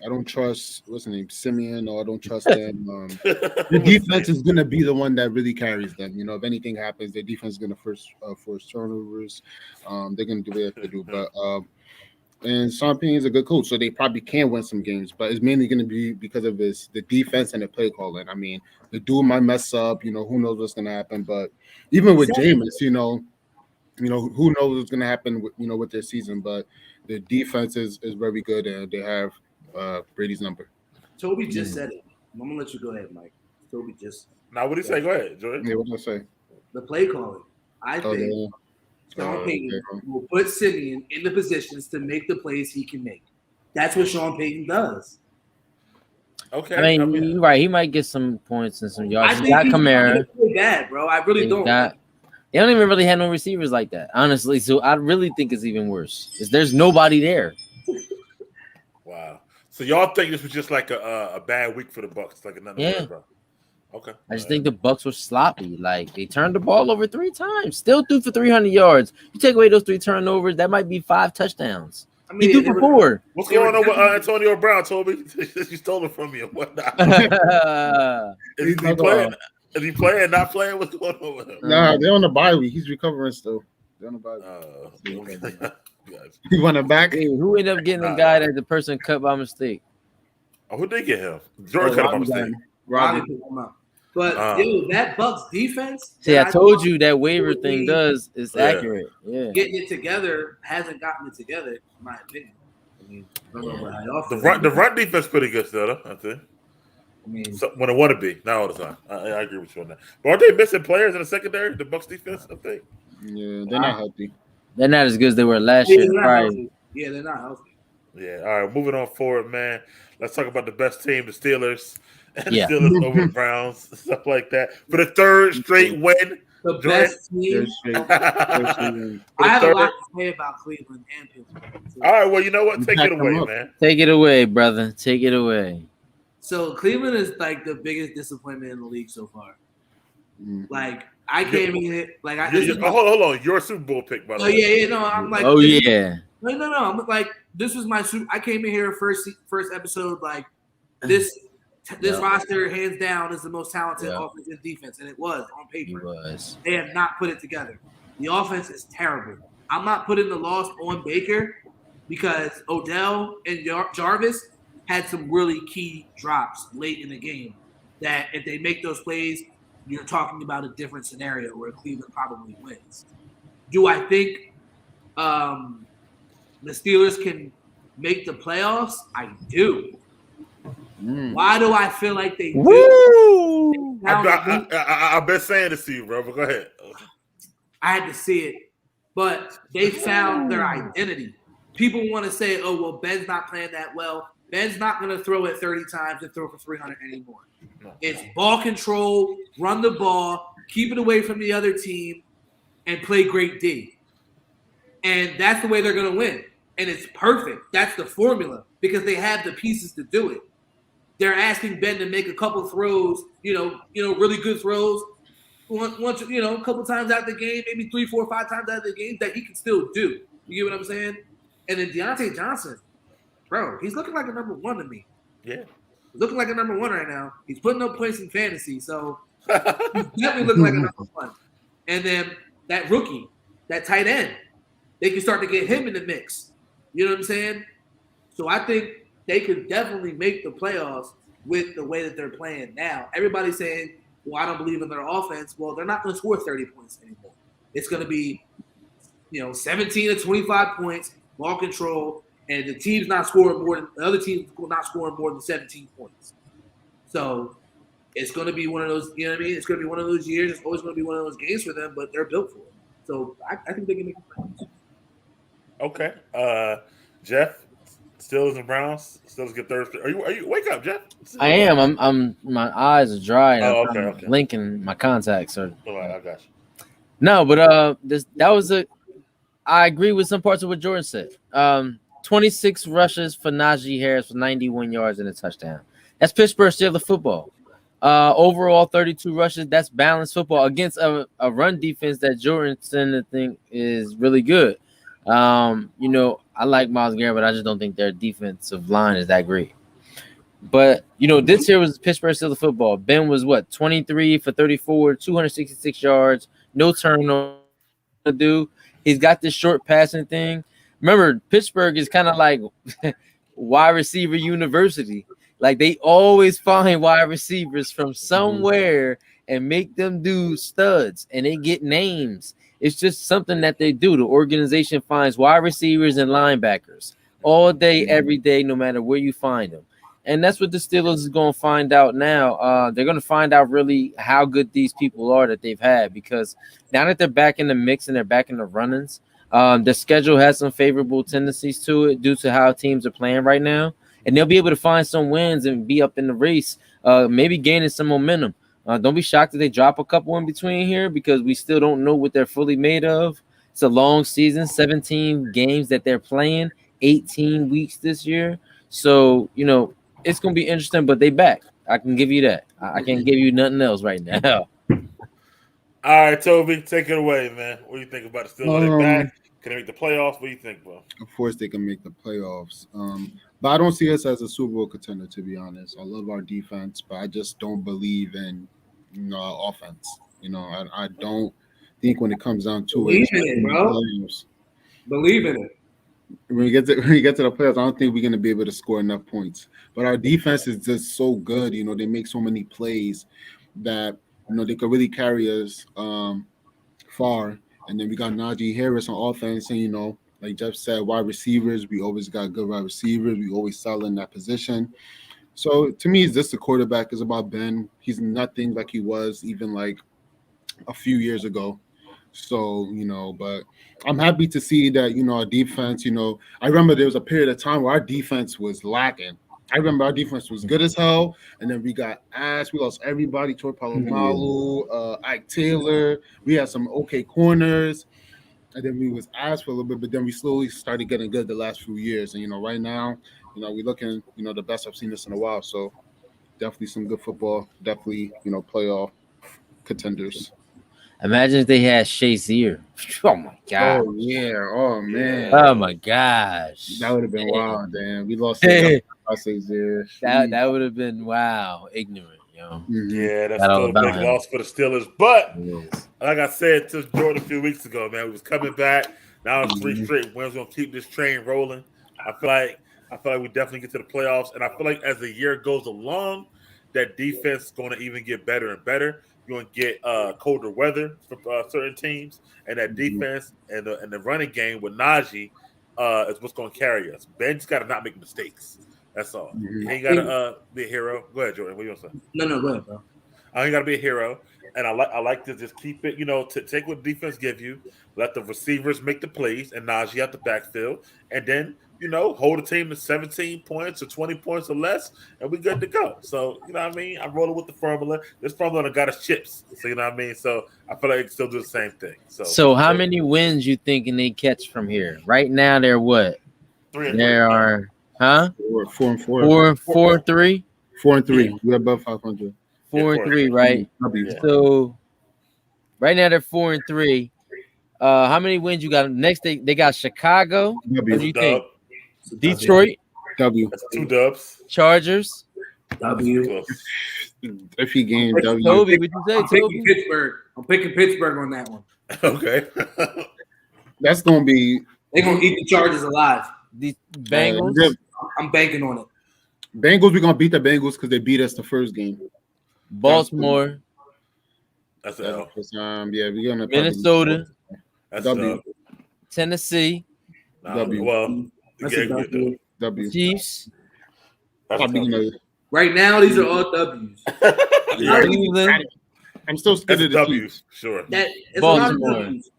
I don't trust what's his name, Siemian, or I don't trust them. The defense is gonna be the one that really carries them. If anything happens, their defense is gonna force turnovers. They're gonna do what they have to do. But and Sean Payton is a good coach, so they probably can win some games. But it's mainly gonna be because of the defense and the play calling. I mean, the dude might mess up. Who knows what's gonna happen? But even with Jameis, who knows what's gonna happen with their season. But the defense is very good, and they have Brady's number. Toby just said it. I'm gonna let you go ahead, Mike. Toby just. Now, what did he say? Go ahead, Jordan. Yeah, what did I say? The play calling. I think Sean Payton will put Siemian in the positions to make the plays he can make. That's what Sean Payton does. Okay. I mean, you're right. He might get some points and some yards. He got Kamara. Bad, bro. I really don't. They don't even really have no receivers like that, honestly. So I really think it's even worse. There's nobody there. Wow. So y'all think this was just like a bad week for the Bucs, like another word, bro? Okay. I just think the Bucs were sloppy. Like they turned the ball over 3 times, still threw for 300 yards. You take away those 3 turnovers, that might be 5 touchdowns. I mean, he threw for 4. What's going on with Antonio Brown, Toby? You stole it from me or whatnot? Is he playing? Is he playing? Not playing? What's going on with him? Nah, they're on the bye week. He's recovering still. They're on the bye week. He won it back. Hey, who ended up getting a guy that the person cut by mistake? Oh, who did get him? Jordan cut by mistake. Robbie put him up. But that Bucs defense. See, I told you that waiver thing is accurate. Yeah, getting it together hasn't gotten it together, in my opinion. I mean, I don't know the run defense pretty good still, though, I think. I mean, So, when it want to be, not all the time. I agree with you on that. But aren't they missing players in the secondary? The Bucks defense, I think. Yeah, they're not healthy. They're not as good as they were last yeah, year. they're not Right. healthy. Yeah, they're not healthy. Yeah. All right. Moving on forward, man. Let's talk about the best team, the Steelers, and Yeah. the Steelers over the Browns, stuff like that. For the third straight win. The Jordan? best team. I have a lot to say about Cleveland and Pittsburgh. All right. Well, you know what? You Take packed it them away, up. man. Take it away, brother. Take it away. So Cleveland is like the biggest disappointment in the league so far. Mm. Like I came in here, like Hold on. Your Super Bowl pick, by the Oh way. yeah, no, I'm like, Oh yeah. no. I'm like, this was my super. I came in here first episode, like this Yeah. roster hands down is the most talented Yeah. offense and defense, and it was on He paper. was. They have not put it together. The offense is terrible. I'm not putting the loss on Baker because Odell and Jarvis had some really key drops late in the game that if they make those plays, you're talking about a different scenario where Cleveland probably wins. Do I think the Steelers can make the playoffs? I do. Why do I feel like they do? Woo! I've been saying this to you, bro, but go ahead. I had to see it, but they found their identity. People want to say, oh, well, Ben's not playing that well. Ben's not going to throw it 30 times and throw for 300 anymore. It's ball control, run the ball, keep it away from the other team, and play great D. And that's the way they're going to win. And it's perfect. That's the formula because they have the pieces to do it. They're asking Ben to make a couple throws, really good throws. Once, a couple times out of the game, maybe 3, 4, 5 times out of the game that he can still do. You get what I'm saying? And then Deontay Johnson, bro, he's looking like a number 1 to me. Yeah. He's looking like a number 1 right now. He's putting up points in fantasy, so he's definitely looking like a number 1. And then that rookie, that tight end, they can start to get him in the mix. You know what I'm saying? So I think they could definitely make the playoffs with the way that they're playing now. Everybody's saying, well, I don't believe in their offense. Well, they're not going to score 30 points anymore. It's going to be, 17 to 25 points, ball control, and the team's not scoring more than the other team's not scoring more than 17 points. So it's going to be one of those, you know what I mean? It's going to be one of those years. It's always going to be one of those games for them, but they're built for it. So I think they can make the playoffs. Okay. Jeff, Steelers and Browns. Steelers get third. Are you wake up, Jeff? I am. I'm. My eyes are dry. And Oh, I'm okay. blinking. My contacts are. All right, I got you. No, but that was I agree with some parts of what Jordan said. 26 rushes for Najee Harris for 91 yards and a touchdown. That's Pittsburgh Steelers football. Overall, 32 rushes. That's balanced football against a run defense that Jordan tend to think is really good. I like Myles Garrett, but I just don't think their defensive line is that great. But, this year was Pittsburgh Steelers football. Ben was 23 for 34, 266 yards, no turnover to do. He's got this short passing thing. Remember, Pittsburgh is kind of like wide receiver university. Like they always find wide receivers from somewhere and make them do studs, and they get names. It's just something that they do. The organization finds wide receivers and linebackers all day, every day, no matter where you find them. And that's what the Steelers is going to find out now. They're going to find out really how good these people are that they've had, because now that they're back in the mix and they're back in the run-ins, the schedule has some favorable tendencies to it due to how teams are playing right now. And they'll be able to find some wins and be up in the race, maybe gaining some momentum. Don't be shocked if they drop a couple in between here, because we still don't know what they're fully made of. It's a long season, 17 games that they're playing, 18 weeks this year. So, it's going to be interesting, but they back. I can give you that. I can't give you nothing else right now. All right, Toby, take it away, man. What do you think about the Steelers? They back? Can they make the playoffs? What do you think, bro? Of course, they can make the playoffs. But I don't see us as a Super Bowl contender, to be honest. I love our defense, but I just don't believe in our offense. I don't think when it comes down to Believe in it, bro. Believe in it. When we get to the playoffs, I don't think we're going to be able to score enough points. But our defense is just so good. They make so many plays that they could really carry us far. And then we got Najee Harris on offense, and like Jeff said, wide receivers. We always got good wide receivers. We always sell in that position. So to me, it's just the quarterback. Is about Ben. He's nothing like he was even like a few years ago. So, but I'm happy to see that, our defense, I remember there was a period of time where our defense was lacking. I remember our defense was good as hell, and then we got ass. We lost everybody. Troy Polamalu, Ike Taylor. We had some okay corners, and then we was ass for a little bit, but then we slowly started getting good the last few years. And, right now, we're looking, the best I've seen this in a while. So definitely some good football. Definitely, playoff contenders. Imagine if they had Shazier. Oh my god. Oh yeah. Oh man. Oh my gosh. That would have been wild, damn. We lost That that would have been wow. Ignorant, yo. Yeah, that's still a big loss for the Steelers. But like I said to Jordan a few weeks ago, man, we was coming back. Now it's 3 straight wins. We're gonna keep this train rolling. I feel like we definitely get to the playoffs, and I feel like as the year goes along, that defense is going to even get better and better. You're going to get colder weather for certain teams, and that defense and the running game with Najee is what's going to carry us. Ben just got to not make mistakes. That's all. He ain't got to be a hero. Go ahead, Jordan. What are you going to say? No, go ahead, bro. I ain't got to be a hero, and I like to just keep it, to take what defense give you, let the receivers make the plays, and Najee out the backfield, and then hold a team to 17 points or 20 points or less, and we good to go. So, you know what I mean? I'm rolling with the formula. This formula got us chips. So, you know what I mean? So, I feel like I can still do the same thing. So how many wins you thinking they catch from here? Right now, they're what? 3-3. There are, huh? 4-4. 4-3? 4-3. We're above 500. 4-3, right? Yeah. So, right now, they're 4-3. How many wins you got? Next, they got Chicago. What do you think? Detroit. W. That's 2 dubs. Chargers. W. Iffy game. W. Toby, what you say, I'm Toby? picking Pittsburgh. I'm picking Pittsburgh on that one. Okay. That's gonna be. They're gonna eat the Chargers alive. The Bengals. I'm banking on it. Bengals. We're gonna beat the Bengals because they beat us the first game. Baltimore. That's an L. Yeah, we're gonna. Minnesota. That's W. Tennessee. W. Well, That's a W. W. Chiefs. Right now, these are all W's. Cleveland. I'm still scared That's of the W's, Chiefs. sure. It's Baltimore. a lot of W's.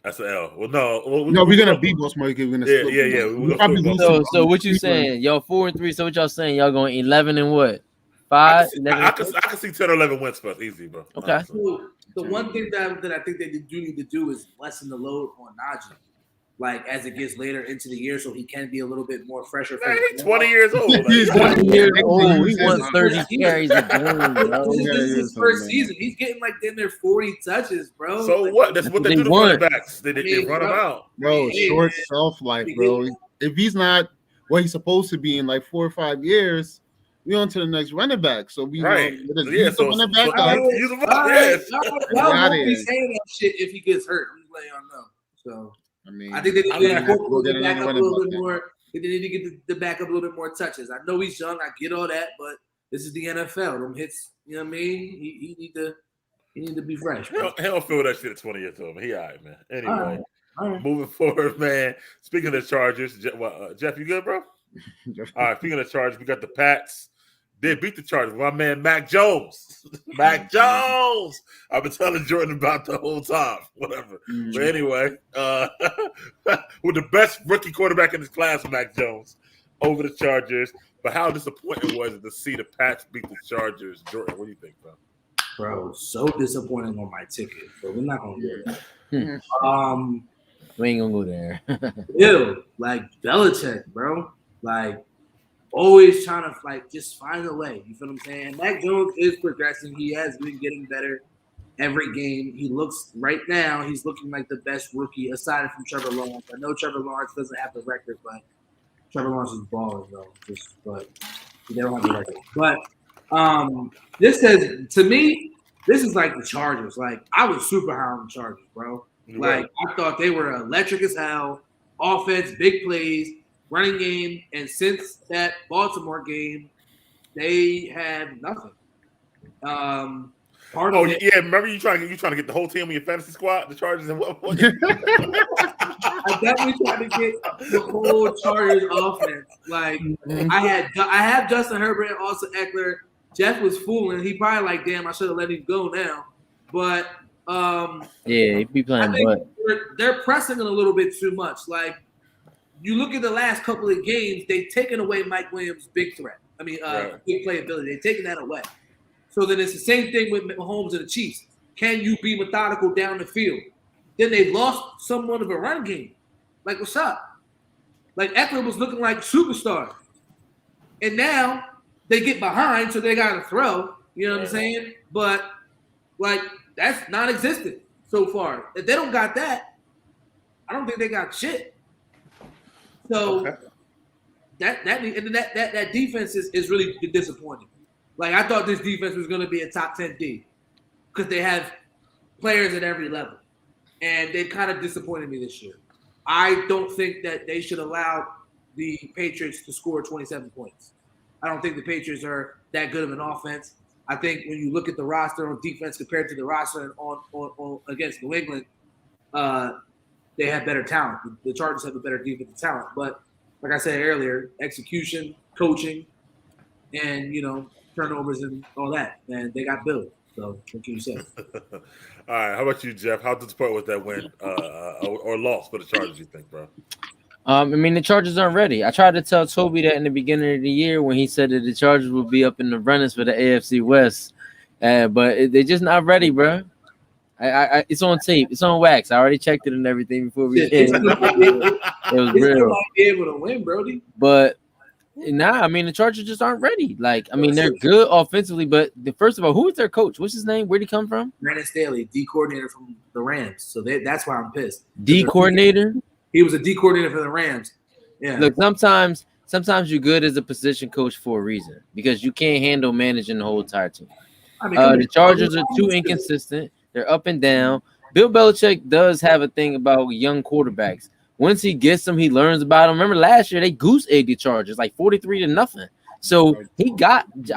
That's an L. Well, no. No, we're gonna beat Baltimore. We're gonna Yeah. We'll probably lose So what you saying? Y'all 4-3. So what y'all saying? Y'all going 11 and what? 5? I can see 10 or 11 wins for us easy, bro. Okay. So the one thing that I think they do need to do is lessen the load on Najee. Like as it gets later into the year, so he can be a little bit more fresher. Man, he's 20 years old. He's 20 years old. He wants 30 carries a game, bro. This is his first season. He's getting like in there 40 touches, bro. So like, what? That's what they do to running backs. They run them out. Bro, short shelf life, bro. If he's not what he's supposed to be in like 4 or 5 years, we on to the next running back. So we right. Use the running back. Y'all won't be saying that shit if he gets hurt. I'm just letting y'all know. So I mean, I think they need to back up a little bit more. They need to get the back up a little bit more touches. I know he's young. I get all that, but this is the NFL. Them hits, you know what I mean? He need to be fresh. He don't feel that shit at 20 years old. He all right, man. Anyway, all right. Moving forward, man. Speaking of the Chargers, Jeff, you good, bro? All right, speaking of the Chargers, we got the Pats. They beat the Chargers. My man, Mac Jones. Mac Jones. I've been telling Jordan about the whole time. Whatever. Mm-hmm. But anyway, with the best rookie quarterback in his class, Mac Jones, over the Chargers. But how disappointing was it to see the Pats beat the Chargers? Jordan, what do you think, bro? Bro, so disappointing on my ticket. But we're not going to do that. We ain't going to go there. Ew. Like, Belichick, bro. Like, always trying to like just find a way. You feel what I'm saying? Mac Jones is progressing. He has been getting better every game. He looks right now. He's looking like the best rookie aside from Trevor Lawrence. I know Trevor Lawrence doesn't have the record, but Trevor Lawrence is balling though. But they don't have the record. But this says to me, this is like the Chargers. Like I was super high on the Chargers, bro. Like I thought they were electric as hell. Offense, big plays. Running game, and since that Baltimore game, they had nothing. Remember you trying to get the whole team in your fantasy squad, the Chargers, and what? I definitely trying to get the whole Chargers offense. Like I have Justin Herbert and also Eckler. Jeff was fooling. He probably like, damn, I should have let him go now. But Yeah, he'd be I playing think butt. they're pressing a little bit too much. Like you look at the last couple of games, they've taken away Mike Williams' big threat. I mean, big playability. They've taken that away. So then it's the same thing with Mahomes and the Chiefs. Can you be methodical down the field? Then they've lost somewhat of a run game. Like, what's up? Like Eckler was looking like superstar. And now they get behind, so they got to throw. You know what I'm saying? But, like, that's non-existent so far. If they don't got that, I don't think they got shit. So that defense is really disappointing. Like, I thought this defense was going to be a top 10 D because they have players at every level. And they kind of disappointed me this year. I don't think that they should allow the Patriots to score 27 points. I don't think the Patriots are that good of an offense. I think when you look at the roster on defense compared to the roster on against New England, they have better talent. The Chargers have a better defensive talent. But like I said earlier, execution, coaching, and, turnovers and all that, and they got built. So what can you say? All right, how about you, Jeff? How disappointed with that win or loss for the Chargers, you think, bro? I mean, the Chargers aren't ready. I tried to tell Toby that in the beginning of the year when he said that the Chargers would be up in the runnings for the AFC West, but they're just not ready, bro. It's on tape. It's on wax. I already checked it and everything before we came. It was real. Like be able to win, Brody. But I mean, the Chargers just aren't ready. Like, I mean, they're good offensively, but first of all, who is their coach? What's his name? Where'd he come from? Brandon Staley, D coordinator from the Rams. So that's why I'm pissed. D coordinator? He was a D coordinator for the Rams. Yeah. Look, sometimes you're good as a position coach for a reason because you can't handle managing the whole entire team. I mean, The Chargers are too inconsistent. They're up and down. Bill Belichick does have a thing about young quarterbacks. Once he gets them, he learns about them. Remember last year they goose-egged the Chargers like 43-0. So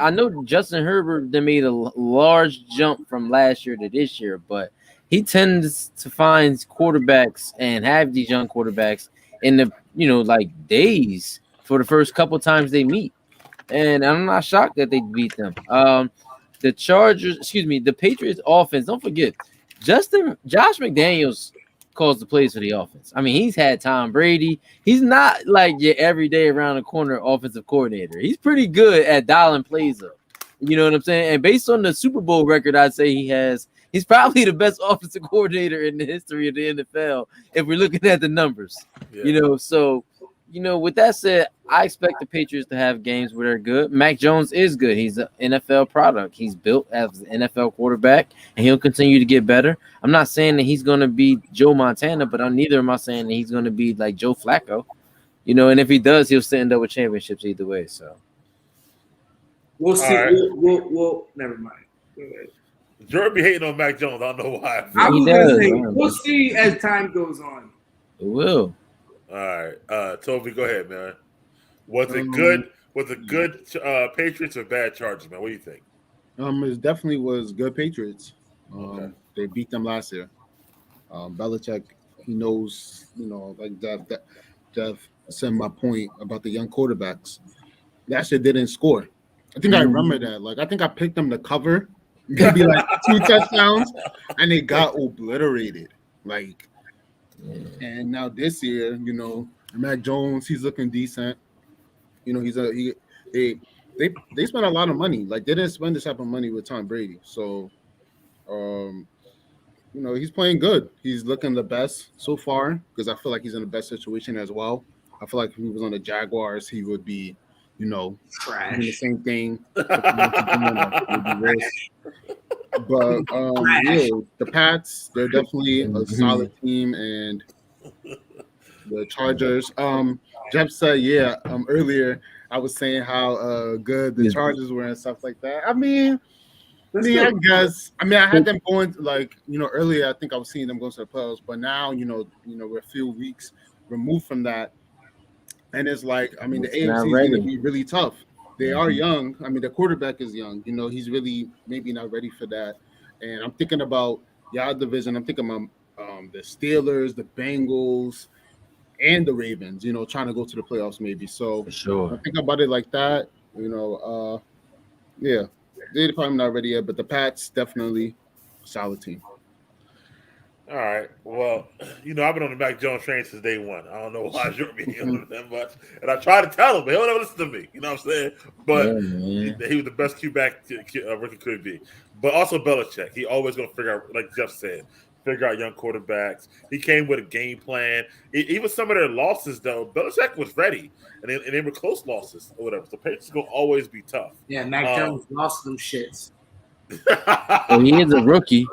I know Justin Herbert they made a large jump from last year to this year, but he tends to find quarterbacks and have these young quarterbacks in the like days for the first couple times they meet. And I'm not shocked that they beat them. The Patriots offense, don't forget, Josh McDaniels calls the plays for the offense. I mean, he's had Tom Brady. He's not like your everyday around the corner offensive coordinator. He's pretty good at dialing plays up. You know what I'm saying? And based on the Super Bowl record, I'd say he's probably the best offensive coordinator in the history of the NFL if we're looking at the numbers. Yeah. So with that said, I expect the Patriots to have games where they're good. Mac Jones is good. He's an NFL product. He's built as an NFL quarterback, and he'll continue to get better. I'm not saying that he's going to be Joe Montana, but neither am I saying that he's going to be like Joe Flacco. And if he does, he'll stand up with championships either way. So we'll see. Right. We'll never mind. Jordan be hating on Mac Jones. I don't know why. We'll see as time goes on. It will. All right, Toby, go ahead, man. Was it good? Was it good Patriots or bad Chargers, man? What do you think? It definitely was good Patriots. They beat them last year. Belichick, he knows, like Jeff said my point about the young quarterbacks. Last year didn't score. I think I remember that. Like, I think I picked them to cover maybe like 2 touchdowns, and they got obliterated. Like. And now this year, Mac Jones, he's looking decent. They spent a lot of money. Like, they didn't spend this type of money with Tom Brady. So, he's playing good. He's looking the best so far because I feel like he's in the best situation as well. I feel like if he was on the Jaguars, he would be, trash. Doing the same thing. But the Pats, they're definitely a solid team, and the Chargers. Jeff said, earlier I was saying how good the Chargers were and stuff like that. I guess. I had them going earlier. I think I was seeing them go to the playoffs, but now we're a few weeks removed from that, and it's like the AFC is going to be really tough. They are young. The quarterback is young. He's really maybe not ready for that. And I'm thinking about y'all division. I'm thinking about the Steelers, the Bengals, and the Ravens, trying to go to the playoffs maybe. So For sure. I think about it like that, yeah, they're probably not ready yet, but the Pats definitely a solid team. All right. Well, I've been on the Mac Jones train since day one. I don't know why Jordan be on that much, and I try to tell him, but he'll never listen to me. You know what I'm saying? But he was the best QB rookie could be. But also Belichick, he always gonna figure out, like Jeff said, figure out young quarterbacks. He came with a game plan. Even some of their losses, though, Belichick was ready, and they were close losses or whatever. So Patriots gonna always be tough. Yeah, Mac Jones lost them shits. Well, he is a rookie.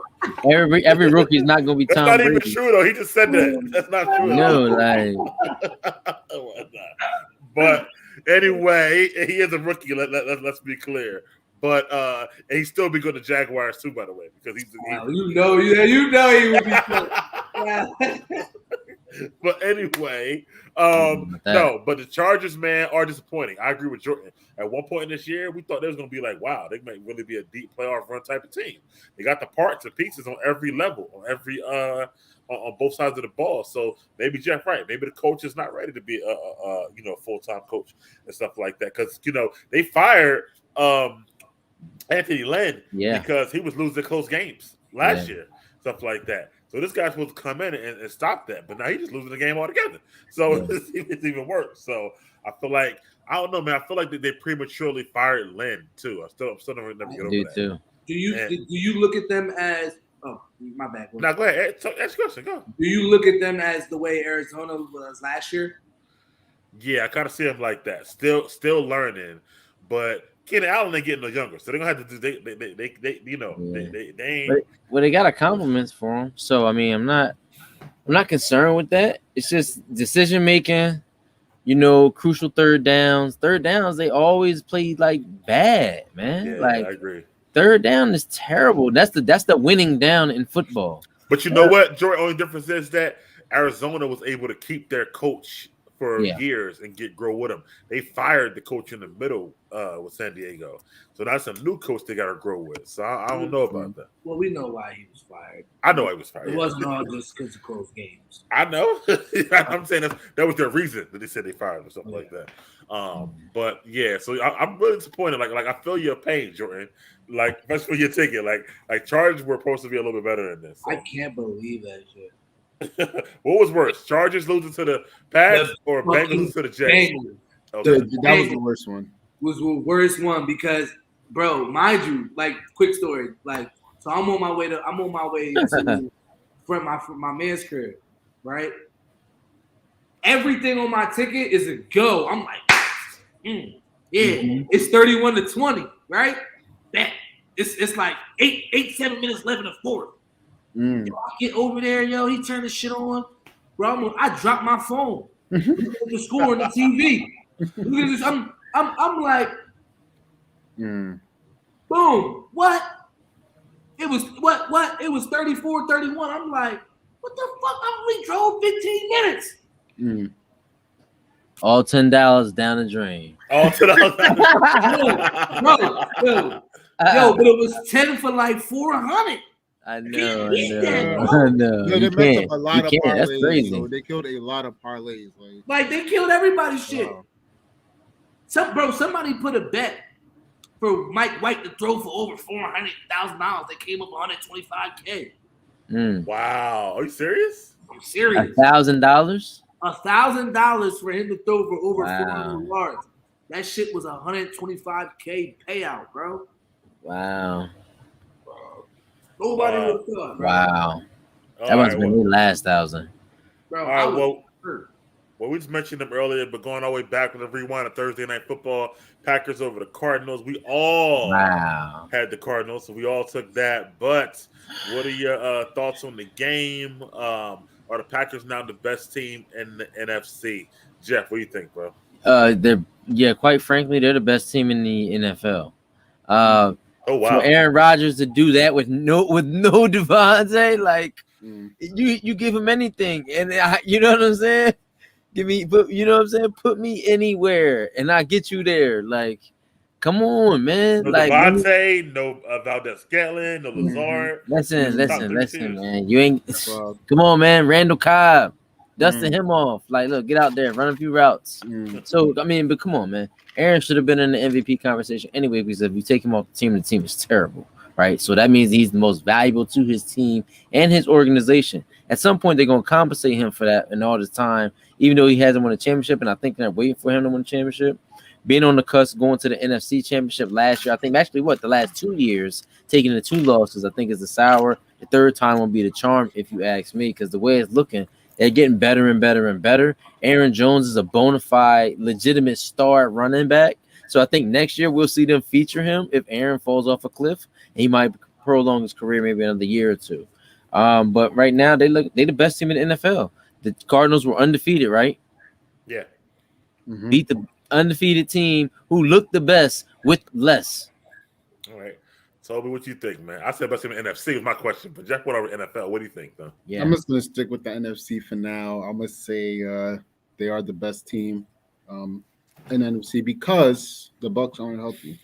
Every rookie is not going to be Tom That's not Brady. even true, though. He just said that. That's not true. No, like. But anyway, he is a rookie. Let's be clear. But and he still be good to Jaguars too, by the way, because he's. You know he would be. But anyway, no. But the Chargers, man, are disappointing. I agree with Jordan. At one point in this year, we thought they was going to be like, wow, they might really be a deep playoff run type of team. They got the parts and pieces on every level, on every on both sides of the ball. So maybe Jeff right. Maybe the coach is not ready to be a full-time coach and stuff like that, because they fired Anthony Lynn because he was losing close games last year, stuff like that. So this guy's supposed to come in and stop that, but now he's just losing the game altogether. So it's even worse. So I feel like, I don't know, man. I feel like they prematurely fired Lynn too. I'm still never get over that. Too. Do you look at them as? Oh, my bad. Now go ahead. Ask your question. Go. Do you look at them as the way Arizona was last year? Yeah, I kind of see them like that. Still learning, but Keenan Allen ain't getting no younger, so they're gonna have to do. They ain't. Well, they got a compliments for him, so I mean, I'm not concerned with that. It's just decision making. Crucial third downs. Third downs, they always play like bad, man. Yeah, like I agree. Third down is terrible. That's the winning down in football. But you know what, Joy? Only difference is that Arizona was able to keep their coach for years and grow with him. They fired the coach in the middle with San Diego, so that's a new coach they got to grow with. So I don't know about that. Well, we know why he was fired. I know he was fired. It wasn't all just because of close games. I know. I'm saying that was their reason that they said they fired him or something like that. But yeah, so I'm really disappointed. Like I feel your pain, Jordan. Like especially your ticket. Like Chargers were supposed to be a little bit better than this. So. I can't believe that shit. What was worse, Chargers losing to the Pats or Bengals losing to the Jets? Okay. That was the worst one. Was the worst one because, bro, mind you, like quick story, like so I'm on my way to my man's crib, right? Everything on my ticket is a go. I'm like, it's 31-20, right? That it's like 7 minutes left in the fourth. I get over there, he turned the shit on. Bro, I dropped my phone. The score on the TV. Look at this. I'm like, boom. What? It was what? It was 34-31. I'm like, what the fuck? I only drove 15 minutes. All $10 down the drain. All $10 down the drain. Yo, but it was 10 for like 400. I know. No, they messed up a lot of parlays. That's crazy. So they killed a lot of parlays. Like they killed everybody's shit. Wow. Somebody put a bet for Mike White to throw for over $400,000. They came up $125K. Wow, are you serious? I'm serious. $1,000? $1,000 for him to throw for over 400 yards. That shit was $125K payout, bro. Wow. Nobody would have thought. Wow. That must have been the last 1,000. Bro, well, we just mentioned them earlier, but going all the way back with the rewind of Thursday Night Football, Packers over the Cardinals. We all had the Cardinals, so we all took that. But what are your thoughts on the game? Are the Packers now the best team in the NFC? Jeff, what do you think, bro? Quite frankly, they're the best team in the NFL. Oh wow! For Aaron Rodgers to do that with no Devontae, like you give him anything, and you know what I'm saying. You know what I'm saying. Put me anywhere, and I get you there. Like, come on, man. No like Devontae, no Valdez-Scantling, no Lazard. Listen, man. You ain't. Come on, man. Randall Cobb. dusting him off. Like, look, get out there, run a few routes. So, I mean, but come on, man. Aaron should have been in the MVP conversation anyway, because if you take him off the team is terrible, right? So that means he's the most valuable to his team and his organization. At some point, they're going to compensate him for that and all this time, even though he hasn't won a championship, and I think they're waiting for him to win a championship. Being on the cusp, going to the NFC championship last year, I think actually the last 2 years, taking the 2 losses, I think is the sour. The third time will be the charm, if you ask me, because the way it's looking, they're getting better and better and better. Aaron Jones is a bona fide, legitimate star running back. So I think next year we'll see them feature him if Aaron falls off a cliff. He might prolong his career maybe another year or two. But right now they the best team in the NFL. The Cardinals were undefeated, right? Yeah. Beat the undefeated team who looked the best with less. All right. Toby, what you think, man? I said best team in the NFC was my question, but Jeff went over NFL. What do you think, though? Yeah. I'm just gonna stick with the NFC for now. I'm gonna say they are the best team in NFC because the Bucs aren't healthy.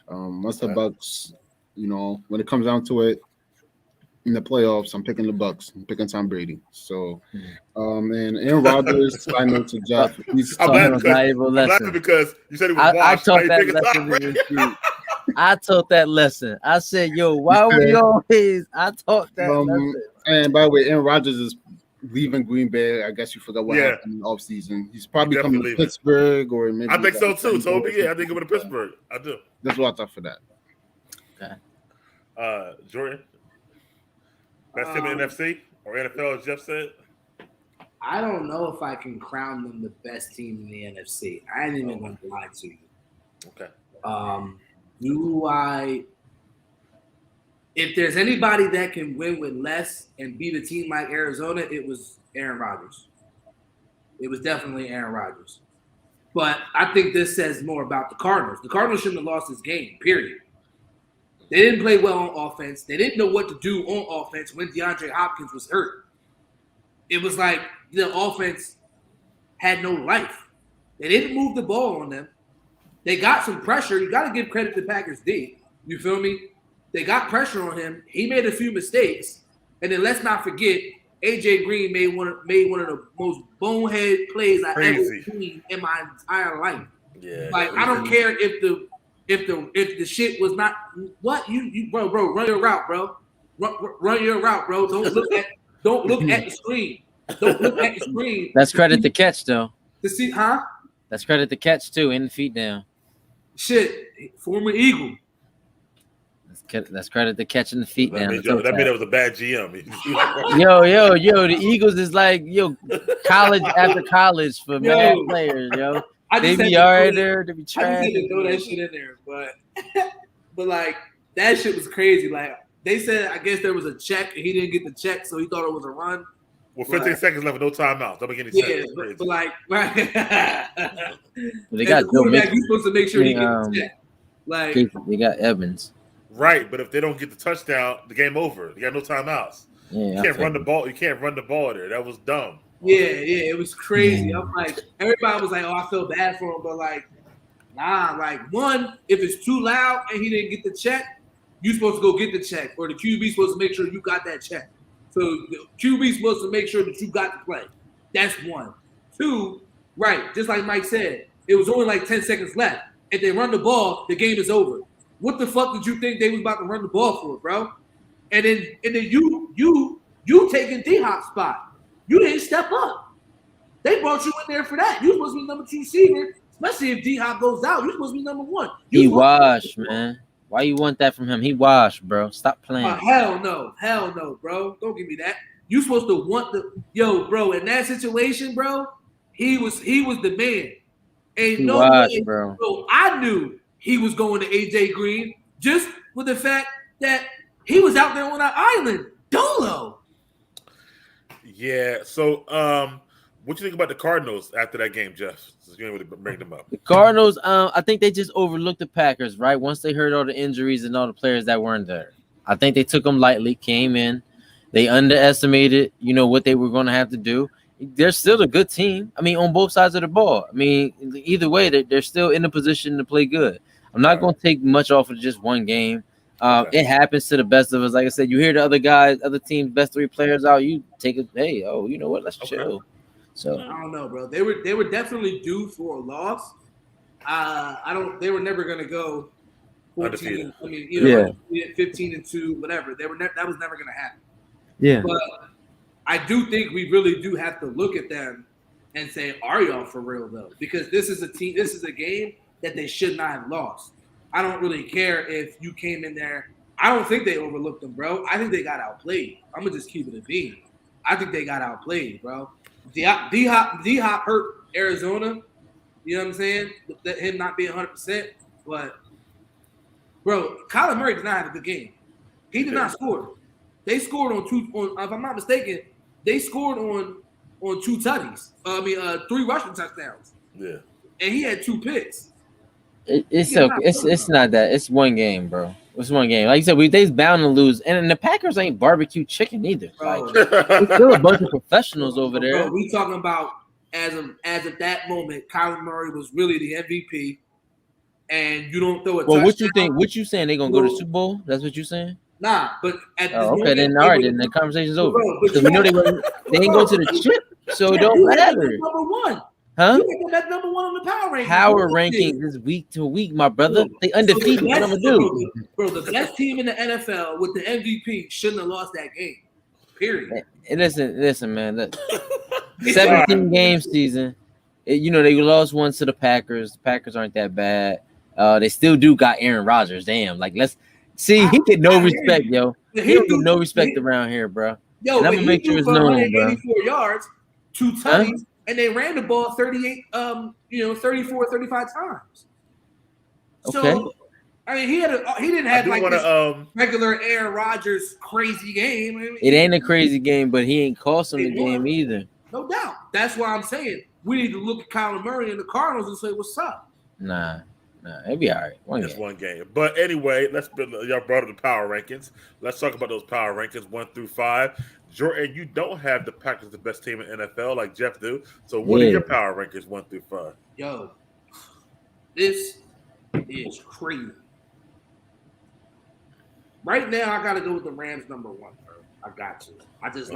Once the Bucs, when it comes down to it, in the playoffs, I'm picking the Bucs. I'm picking Tom Brady. So, and Aaron Rodgers, I know to Jeff. He's I'm laughing because you said he was washed. I taught that lesson in this week. I taught that lesson. I said, "Yo, why we always?" I taught that lesson. And by the way, Aaron Rodgers is leaving Green Bay. I guess you forgot what happened in the offseason. He's probably coming to Pittsburgh or maybe. I think so too, Toby. Yeah, I think coming to Pittsburgh. I do. That's what I thought for that. Okay. Jordan, best team in NFC or NFL, as Jeff said. I don't know if I can crown them the best team in the NFC. I ain't even going to lie to you. Okay. If there's anybody that can win with less and beat a team like Arizona, it was Aaron Rodgers. It was definitely Aaron Rodgers. But I think this says more about the Cardinals. The Cardinals shouldn't have lost this game, period. They didn't play well on offense. They didn't know what to do on offense when DeAndre Hopkins was hurt. It was like the offense had no life. They didn't move the ball on them. They got some pressure. You got to give credit to Packers D. You feel me? They got pressure on him. He made a few mistakes. And then let's not forget, AJ Green made one of the most bonehead plays I've ever seen in my entire life. Yeah. Like, I don't care if the shit was not what you bro, run your route, bro. Run your route, bro. Don't look at the screen. Don't look at the screen. That's credit to catch though. To see, huh? That's credit to catch too, in the feet down. Shit, former Eagle. That's credit to catching the feet down. That meant it was a bad GM. Yo, the Eagles is like college after college for mad players, yo. They be all right there. They be trying. I just had to throw that shit in there, but like that shit was crazy. Like they said, I guess there was a check and he didn't get the check, so he thought it was a run. Well, 15 seconds left, no timeout. Don't make any sense. But like, right. They got the quarterback. You're supposed to make sure he gets the check. Like they got Evans. Right, but if they don't get the touchdown, the game over. You got no timeouts. Yeah, you can't run the ball. You can't run the ball there. That was dumb. Yeah, it was crazy. I'm like, everybody was like, "Oh, I feel bad for him," but like, nah. Like, one, if it's too loud and he didn't get the check, you supposed to go get the check, or the QB supposed to make sure you got that check. So the QB supposed to make sure that you got the play. That's one. Two, right? Just like Mike said, it was only like 10 seconds left. If they run the ball, the game is over. What the fuck did you think they was about to run the ball for, bro? And then you taking D-Hop's spot. You didn't step up. They brought you in there for that. You supposed to be number 2 receiver, especially if D-Hop goes out. You're supposed to be number 1. He washed, man. Why you want that from him? He washed, bro. Stop playing. Hell no, bro. Don't give me that. You supposed to want bro. In that situation, bro, he was the man. Ain't no way, bro. I knew he was going to AJ Green just with the fact that he was out there on that island, dolo. Yeah. So, what you think about the Cardinals after that game, Jeff? Just going to bring them up. The Cardinals, I think they just overlooked the Packers, right? Once they heard all the injuries and all the players that weren't there, I think they took them lightly. Came in, they underestimated, what they were going to have to do. They're still a good team. I mean, on both sides of the ball. I mean, either way, they're still in a position to play good. I'm not going to take much off of just one game. It happens to the best of us. Like I said, you hear the other guys, other teams' best 3 players out. You take it. Hey, you know what? Let's chill. So I don't know, bro. They were definitely due for a loss. They were never gonna go 14. I mean, 15-2, whatever. That was never gonna happen. yeah. But I do think we really do have to look at them and say, are y'all for real though? Because this is a game that they should not have lost. I don't really care if you came in there. I don't think they overlooked them, bro. I think they got outplayed. I'm gonna just keep it a beam. I think they got outplayed, bro. D-Hop hurt Arizona. You know what I'm saying? Him not being 100%. But, bro, Kyler Murray did not have a good game. He did not score. They scored on if I'm not mistaken, they scored on 2 tutties. 3 rushing touchdowns. Yeah. And he had 2 picks. It's okay. It's not that. It's one game, bro. It's one game. Like you said, they's bound to lose. And the Packers ain't barbecue chicken either. Like, there's still a bunch of professionals over there. Bro, we talking about as of that moment, Kyler Murray was really the MVP. And you don't throw a touchdown. What you think? What you saying? They gonna go to the Super Bowl? That's what you saying? Nah, but at this okay, moment, then all right, then the conversation's over. Because we know they ain't go to the chip, so it don't matter. Number 1. Huh? That's number 1 on the power rankings. Power rankings is week to week, my brother. They undefeated. What I'm gonna do? Bro, the best team in the NFL with the MVP shouldn't have lost that game. Period. Listen, man. Look, 17 game season. They lost one to the Packers. The Packers aren't that bad. They still do got Aaron Rodgers. Damn, like let's see. He get no respect, yo. He don't get no respect around here, bro. Yo, and I'm gonna make sure it's known, bro. 84 yards, 2 tutties. And they ran the ball 34, 35 times. Okay. So, I mean, he didn't have like this regular Aaron Rodgers crazy game. I mean, it ain't a crazy game, but he ain't cost him the game either. No doubt. That's why I'm saying we need to look at Kyler Murray and the Cardinals and say, what's up? Nah, it'll be all right. One game. But anyway, y'all brought up the power rankings. Let's talk about those power rankings 1 through 5. Jordan, you don't have the Packers the best team in NFL like Jeff do. So what are your power rankings 1 through 5? Yo, this is crazy. Right now, I gotta go with the Rams number 1, bro. I got to. I just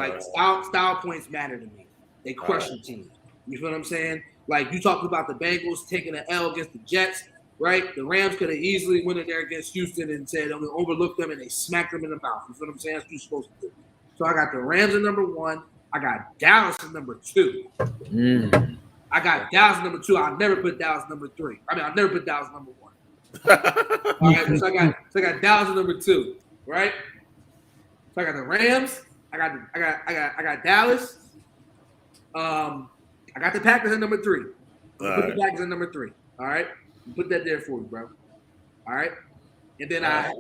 style points matter to me. They crush the team. You feel what I'm saying? Like you talked about the Bengals taking an L against the Jets, right? The Rams could have easily went in there against Houston and said, I'm gonna overlook them, and they smacked them in the mouth. You feel what I'm saying? That's what you're supposed to do. So I got the Rams at number 1. I got Dallas at number 2. I got Dallas at number 2. I'll never put Dallas number 3. I'll never put Dallas number 1. All right, so I got Dallas at number 2, right? So I got the Rams. I got Dallas. I got the Packers at number 3. The Packers at number 3. All right, put that there for you, bro. All right, and then I'm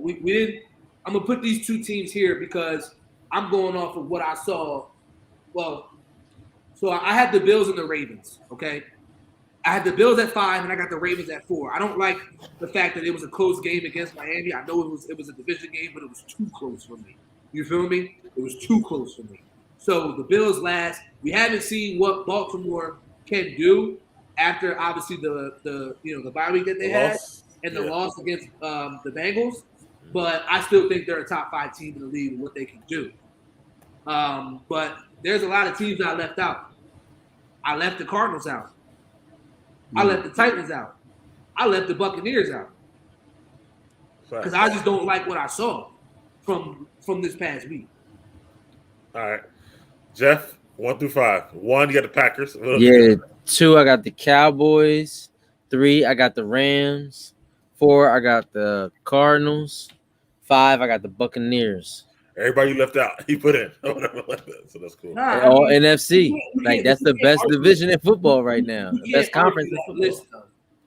gonna put these 2 teams here because I'm going off of what I saw. Well, so I had the Bills and the Ravens, okay? I had the Bills at 5, and I got the Ravens at 4. I don't like the fact that it was a close game against Miami. I know it was a division game, but it was too close for me. You feel me? It was too close for me. So the Bills last. We haven't seen what Baltimore can do after, obviously, the bye week that they had and the loss against the Bengals. But I still think they're a top 5 team in the league and what they can do. But there's a lot of teams I left out. I left the Cardinals out. I left the Titans out. I left the Buccaneers out. Because I just don't like what I saw from this past week. All right. Jeff, 1 through 5. 1, you got the Packers. 2, I got the Cowboys. 3, I got the Rams. 4, I got the Cardinals. 5, I got the Buccaneers. Everybody you left out, he put in. So that's cool. All NFC. That's the best division in football right now. The best conference in football. List,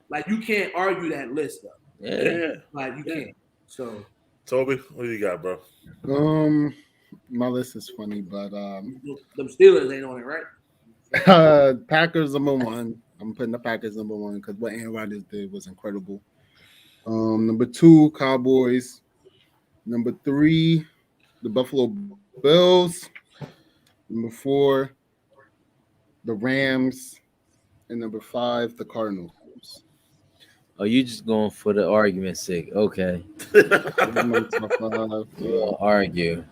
like you can't argue that list though. Yeah. Like you can't. So Toby, what do you got, bro? My list is funny, but them Steelers ain't on it, right? Packers number 1. I'm putting the Packers number 1 because what Aaron Rodgers did was incredible. Number 2, Cowboys. Number 3, the Buffalo Bills. Number 4, the Rams. And number 5, the Cardinals. Oh, you just going for the argument's sake. Okay. We'll argue.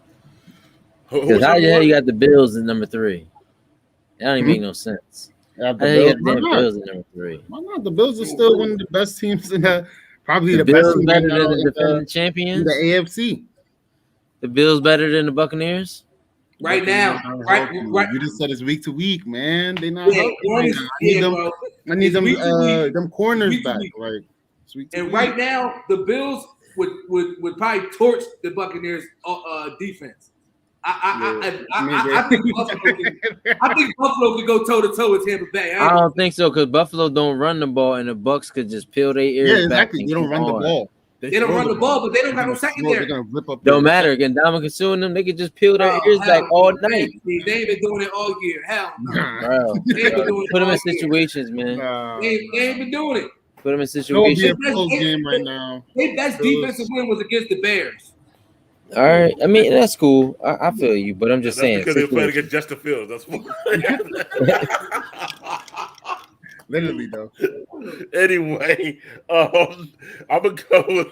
Because how the hell you got the Bills at number 3? That don't even make no sense. Yeah, the I think Bills, you got the damn why not? Bills in number 3. Why not? The Bills are still one of the best teams in probably The the best Bills team better right than now the defending in champions. the AFC. The Bills better than the Buccaneers. Right now, right. You just said it's week to week, man. They not Yeah, healthy right now. I need It's them week to week. them corners Week to back. week. Like it's week to And week. right now, the Bills would probably torch the Buccaneers defense. I think Buffalo could go toe to toe with Tampa Bay. I don't think so because Buffalo don't run the ball and the Bucks could just peel their ears Yeah, back. exactly. They don't run the ball. They don't run the ball, but they don't got no secondary. They're gonna rip up. Don't matter. Again, Dominic and them, they could just peel their ears back all night. They ain't been doing it all year. Hell no. Bro, They ain't been doing put it them all in year. situations, man. They ain't been doing it. Put them in It's gonna be situations. a close game right now. Their best defensive win was against the Bears. All right. I mean, that's cool. I feel you, but I'm just saying. Because they played against Justin Fields. That's what. Literally though. Anyway, I'm gonna go with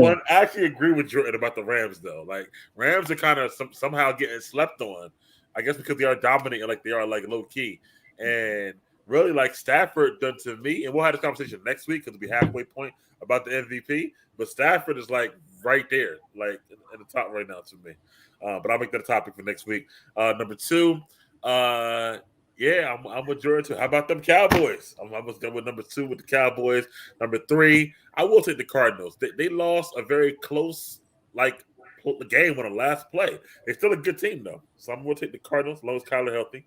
one. I actually agree with Jordan about the Rams, though. Like Rams are kind of somehow getting slept on. I guess because they are dominating, like they are like low key, and really like Stafford done to me. And we'll have this conversation next week because it'll be halfway point about the MVP. But Stafford is like right there, like in the top right now to me. But I'll make that a topic for next week. Number 2, yeah, I'm with Jordan too. How about them Cowboys? I'm almost done with number 2 with the Cowboys. Number 3, I will take the Cardinals. They lost a very close game on the last play. They're still a good team though, so I'm going to take the Cardinals as long as Kyler healthy.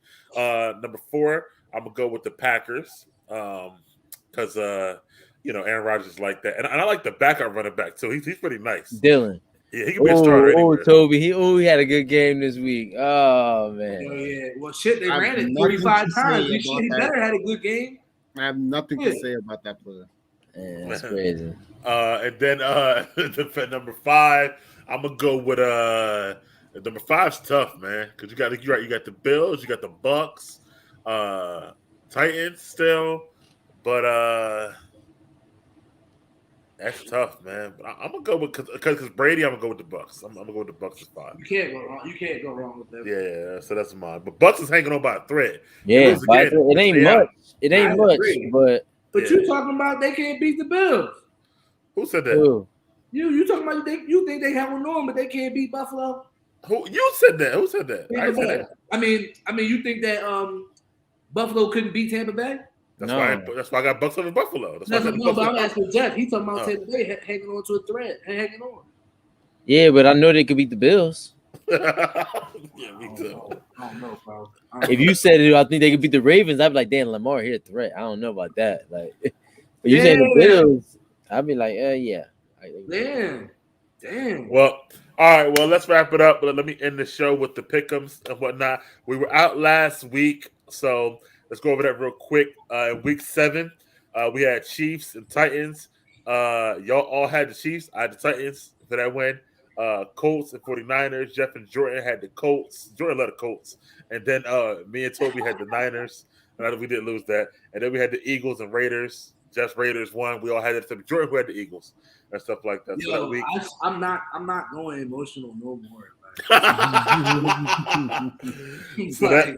Number 4, I'm gonna go with the Packers because Aaron Rodgers is like that, and I like the backup running back too. He's pretty nice. Dylan. Yeah, he can be a starter. Toby. He had a good game this week. Oh man. Oh yeah. Well, shit, they ran it 35 times. He better had a good game. I have nothing to say about that player. Yeah, that's crazy. And then number 5, I'm gonna go with number 5's tough, man, because you got the Bills, you got the Bucks, Titans still, but that's tough, man. But I'm gonna go with because Brady. I'm gonna go with the Bucks. I'm gonna go with the Bucks as 5. You can't go wrong. You can't go wrong with that. Yeah, so that's mine. But Bucks is hanging on by a thread. Yeah, it ain't much. It ain't much, but you talking about they can't beat the Bills? Who said that? Who? You talking about you think they have on, but they can't beat Buffalo? Who you said that? Who said that? I said that. I mean, you think that Buffalo couldn't beat Tampa Bay? That's why I got Bucks over Buffalo. But I'm asking Jeff. He talking about Tampa Bay hanging on to a thread, hanging on. Yeah, but I know they could beat the Bills. Yeah, me too. I don't know, bro. If you said it, I think they could beat the Ravens. I'd be like, damn, Lamar here a threat. I don't know about that. Like, but you saying the Bills, I'd be like, yeah. Damn. Well, all right. Well, let's wrap it up. But let me end the show with the pick'ems and whatnot. We were out last week, so let's go over that real quick. Week 7, we had Chiefs and Titans. Y'all all had the Chiefs. I had the Titans for that win. Colts and 49ers. Jeff and Jordan had the Colts. Jordan led the Colts. And then me and Toby had the Niners. And we didn't lose that. And then we had the Eagles and Raiders. Jeff's Raiders won. We all had it. Jordan who had the Eagles and stuff like that. So that week, I'm not going emotional no more. So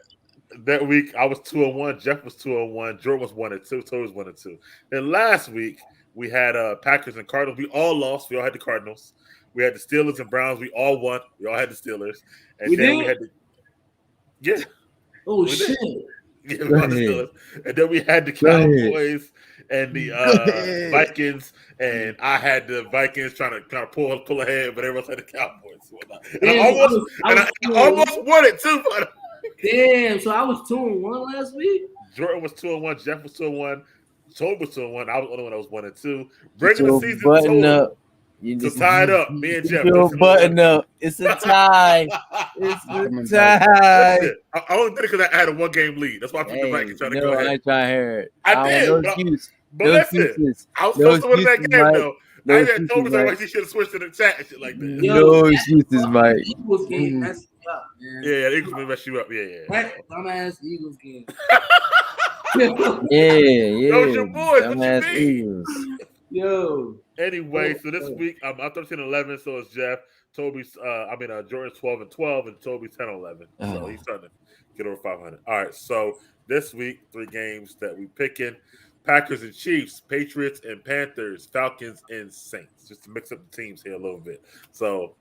that week I was 2-1. Jeff was 2-1. Jordan was 1-2. Toby was 1-2. Then last week we had Packers and Cardinals. We all lost. We all had the Cardinals. We had the Steelers and Browns. We all won. We all had the Steelers. And we had the Oh shit. Yeah, we had the Steelers. And then we had the Cowboys and the Vikings, and I had the Vikings trying to kind of pull ahead, but everyone had the Cowboys. And I almost won it too. But damn, so I was 2-1 last week. Jordan was 2-1. Jeff was 2-1. Toby was 2-1. I was the only one that was 1-2. Regular season total. You just tied up. Me and Jeff. Button up. It's a tie. It's a tie. I only did it because I had a 1-game lead. That's why I put the Vikings trying to go ahead. I ain't trying to hear it. I did. But listen, I was supposed to win that game, though. I had told me he should have switched to the chat and shit like that. No excuses, Mike. Eagles game messed me up, man. Yeah, the Eagles messed you up. Yeah. That dumbass Eagles game. Yeah. Those your boys. What you mean? Yo. Anyway, so this week I'm 13-11, so is Jeff. Toby's Jordan's 12-12, and Toby's 10-11. So he's starting to get over 500. All right, so this week, 3 games that we picking: Packers and Chiefs, Patriots and Panthers, Falcons and Saints. Just to mix up the teams here a little bit. So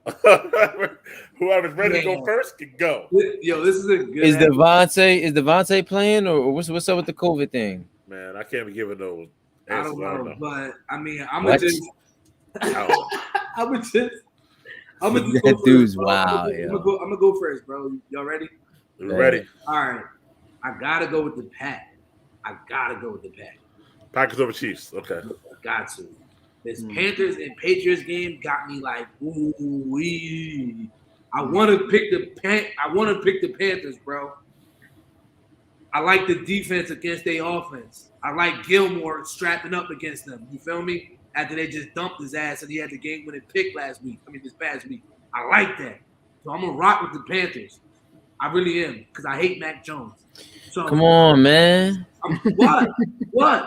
whoever's ready to go first can go. Yo, this is a good. Is Devontae playing, or what's up with the COVID thing? Man, I can't be giving those I answers. don't know, but I mean, I'm What? gonna just. I'm gonna just That go dude's first, bro. wild, I'm yo. gonna go first, bro. Y'all ready? You ready? All right. I gotta go with the Pack. Packers over Chiefs. Okay. Got to. This Panthers and Patriots game got me like, ooh wee. I want to pick the Panthers, bro. I like the defense against their offense. I like Gilmore strapping up against them. You feel me? After they just dumped his ass and he had the game-winning pick this past week. I like that. So I'm gonna rock with the Panthers. I really am, because I hate Mac Jones. So Come on, man. What?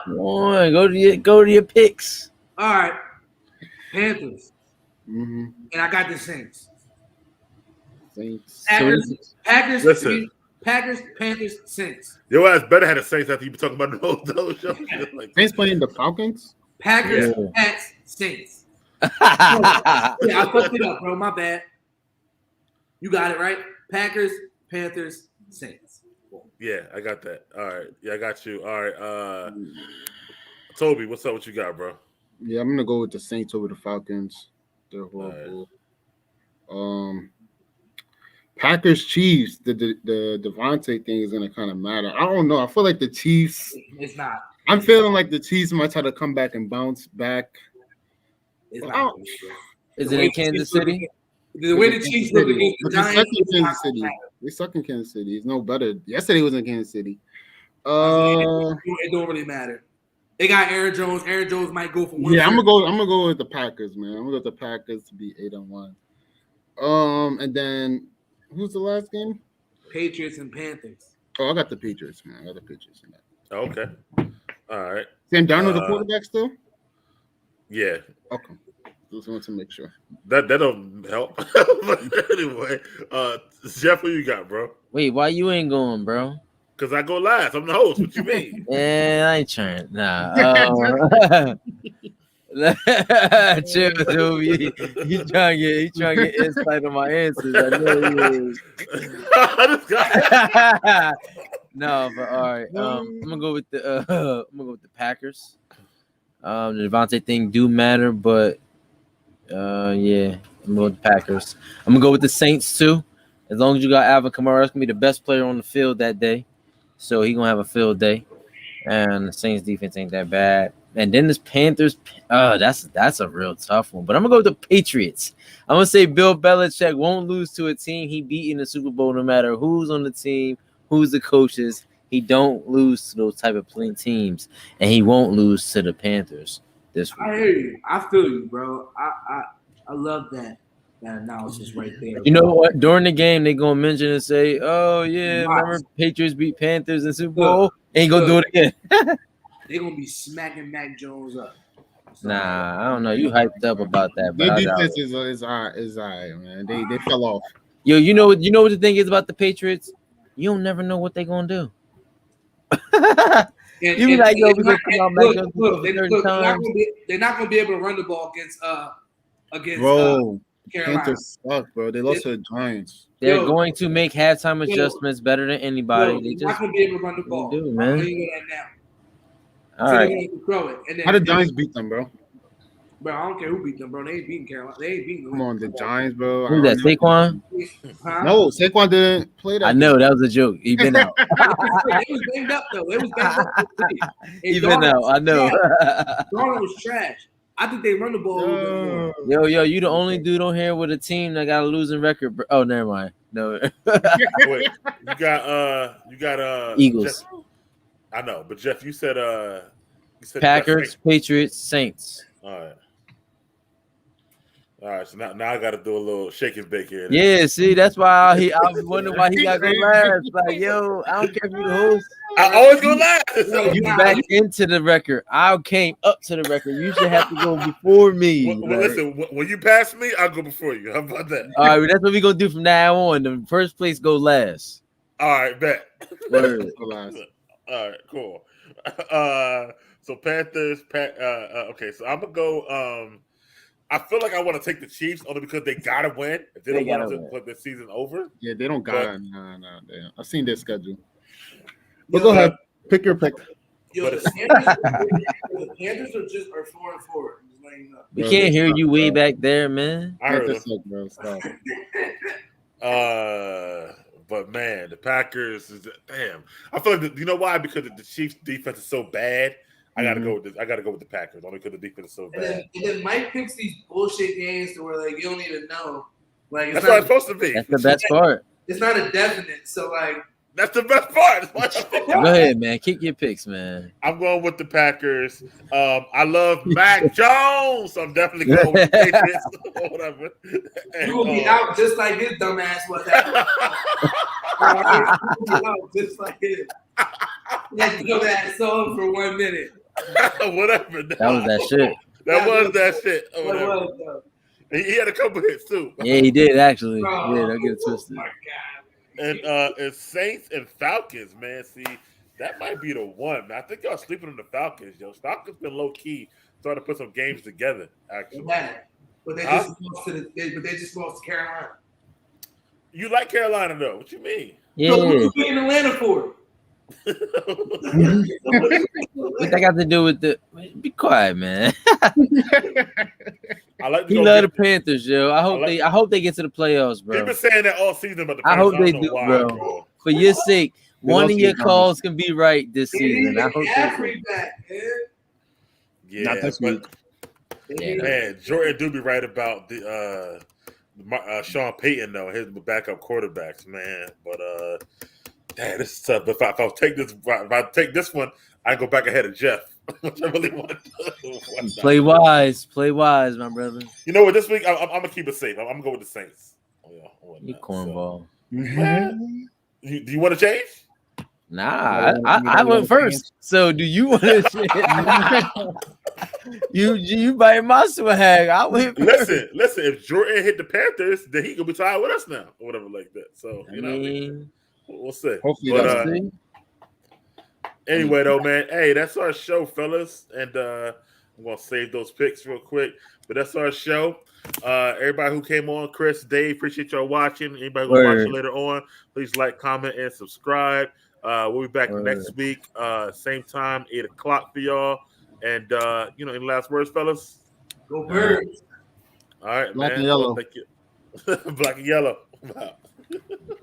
Come on, go to your picks. All right. Panthers. Mm-hmm. And I got the Saints. Saints. Packers, Listen. Packers, Panthers, Saints. Your ass better have the Saints after you be talking about those shows. Like, Saints playing the Falcons. Packers, Yeah. Pats, Saints. Yeah, I fucked it up, bro. My bad. You got it right. Packers, Panthers, Saints. yeah, I got that. All right. Yeah, I got you. All right. Toby, what's up? What you got, bro? Yeah, I'm gonna go with the Saints over the Falcons. They're horrible. Packers Chiefs. The Devontae thing is gonna kind of matter. I don't know. I feel like the Chiefs. It's not. I'm feeling like the Chiefs might try to come back and bounce back. It's Oh. not. Is it in Kansas City? The way the Chiefs look against the But they suck Giants, in Kansas City. They suck in Kansas City. It's no better. Yesterday was in Kansas City. it don't really matter. They got Aaron Jones. Aaron Jones might go for one. Yeah, I'm gonna go with the Packers, man. I'm gonna go with the Packers to be 8-1. And then who's the last game? Patriots and Panthers. Oh, I got the Patriots, man. I got the Patriots in that. Okay. All right. Sam Darnold, the quarterback still? Yeah. Okay. Just wanted to make sure. That don't help. But anyway, Jeff, what you got, bro? Wait, why you ain't going, bro? Because I go last. I'm the host. What you mean? Man, I ain't trying. Nah. Chill, Toby. He trying to get insight on my answers. I know he is. This guy. No, but all right. I'm gonna go with the Packers. The Devontae thing do matter, but yeah, I'm going with the Packers. I'm gonna go with the Saints too. As long as you got Alvin Kamara, that's gonna be the best player on the field that day. So he gonna have a field day. And the Saints defense ain't that bad. And then this Panthers, that's a real tough one. But I'm gonna go with the Patriots. I'm gonna say Bill Belichick won't lose to a team he beat in the Super Bowl, no matter who's on the team, who's the coaches. He don't lose to those type of plain teams, and he won't lose to the Panthers this week. I hear you. I feel you, bro. I love that analysis right there. You know what? During the game, they gonna mention and say, "Oh yeah, remember Patriots beat Panthers in Super Bowl?" Ain't gonna do it again. They're gonna be smacking Mac Jones up. So, Nah, I don't know. You hyped up about that, but Their I doubt defense it. is all right, man. They fell off. Yo, you know what the thing is about the Patriots? You don't never know what they gonna do. You be like, yo, we gonna come out Mac Jones they're not gonna be able to run the ball against Bro, Carolina. Panthers suck, bro. They lost to the Giants. They're Yo. going to make halftime adjustments better than anybody. Yo, They they're not just gonna be able to run the ball. do, I'm man. telling you that now. all So right. they're gonna throw it. And then, How did Giants beat them, bro? bro, I don't care who beat them, bro. They ain't beating Carolina. They ain't beating them. Come on, the Giants, bro. Who's that? Saquon? Huh? No, Saquon didn't play that. I know that was a joke. He been out. They was banged up though. They was banged up. He been out. I know. Darnold was trash. I think they run the ball a little bit more. Yo, you the only dude on here with a team that got a losing record. Bro. Oh, never mind. No. Wait, you got Eagles. Jeff, I know, but Jeff, you said Packers, Patriots, Saints. All right, so now I got to do a little shake and bake here. Yeah, see, that's why I was wondering why he got to go last. Like, yo, I don't care if you the host. I always go last. You back into the record. I came up to the record. You should have to go before me. Well, listen, when you pass me, I'll go before you. How about that? All right, that's what we're going to do from now on. The first place go last. All right, bet. Word. For last. All right, cool. So Panthers. Okay, so I'm gonna go. I feel like I want to take the Chiefs only because they gotta win. If they don't gotta want to win. put the season over. Yeah, they don't got. Nah. I've seen their schedule. Yo, But go ahead, pick your pick. Yo, But the Panthers are 4-4. I'm just letting you know. We Bro, can't they hear suck, you way bro. back there, man. I heard Panthers them. suck, bro. Stop. But man, the Packers is damn. I feel like you know why? Because the Chiefs' defense is so bad. I gotta go with this. I gotta go with the Packers only because the defense is so bad. And then Mike picks these bullshit games to where like you don't even know. Like That's what it's supposed to be. That's the best part. it's not a definite. So like That's the best part. That's why Go ahead, man. Kick your picks, man. I'm going with the Packers. I love Mac Jones. So I'm definitely going with the Patriots or whatever. And, you will be out just like his dumbass was that. Just like his. Let's go that song for 1 minute. whatever. That was that shit. That was that shit. Or What whatever. was though? He had a couple hits too. Yeah, he did actually. Oh, Yeah, don't get it twisted. Oh my god. And it's Saints and Falcons, man. See, that might be the one. Man. I think y'all sleeping on the Falcons, yo. Falcons been low key starting to put some games together, actually. Yeah. But they just lost to Carolina. You like Carolina though? What you mean? Yeah. So what you in Atlanta for? What that got to do with the? Be quiet, man. I like. He love the Panthers, yo. I hope they get to the playoffs, He's bro. been saying that all season, but the I hope Panthers, they don't know do, why, bro. For your sake, one of lost your their calls can be right this They season. need I hope Caffrey they back, man. Yeah, Not this but week. They Yeah, need- man, Jordan do be right about the Sean Payton though, his backup quarterbacks, man. But damn, this is tough. If I take this one, I go back ahead of Jeff, which I really want. play wise, my brother. You know what? This week I'm gonna keep it safe. I'm gonna go with the Saints. You cornball. Do you want to change? Nah, I went first. So do you want to? you bite my swag. I went first. Listen. If Jordan hit the Panthers, then he gonna be tied with us now, or whatever like that. So you know, we'll see. Hopefully But, that's anyway, though, man, hey, that's our show, fellas, and I'm gonna save those picks real quick. But that's our show. Everybody who came on, Chris, Dave, appreciate y'all watching. Anybody who watch it later on, please like, comment, and subscribe. We'll be back next week, same time, 8:00 for y'all. And any last words, fellas? Go Birds. All right, Black man. and yellow. Thank you. Black and yellow. Wow.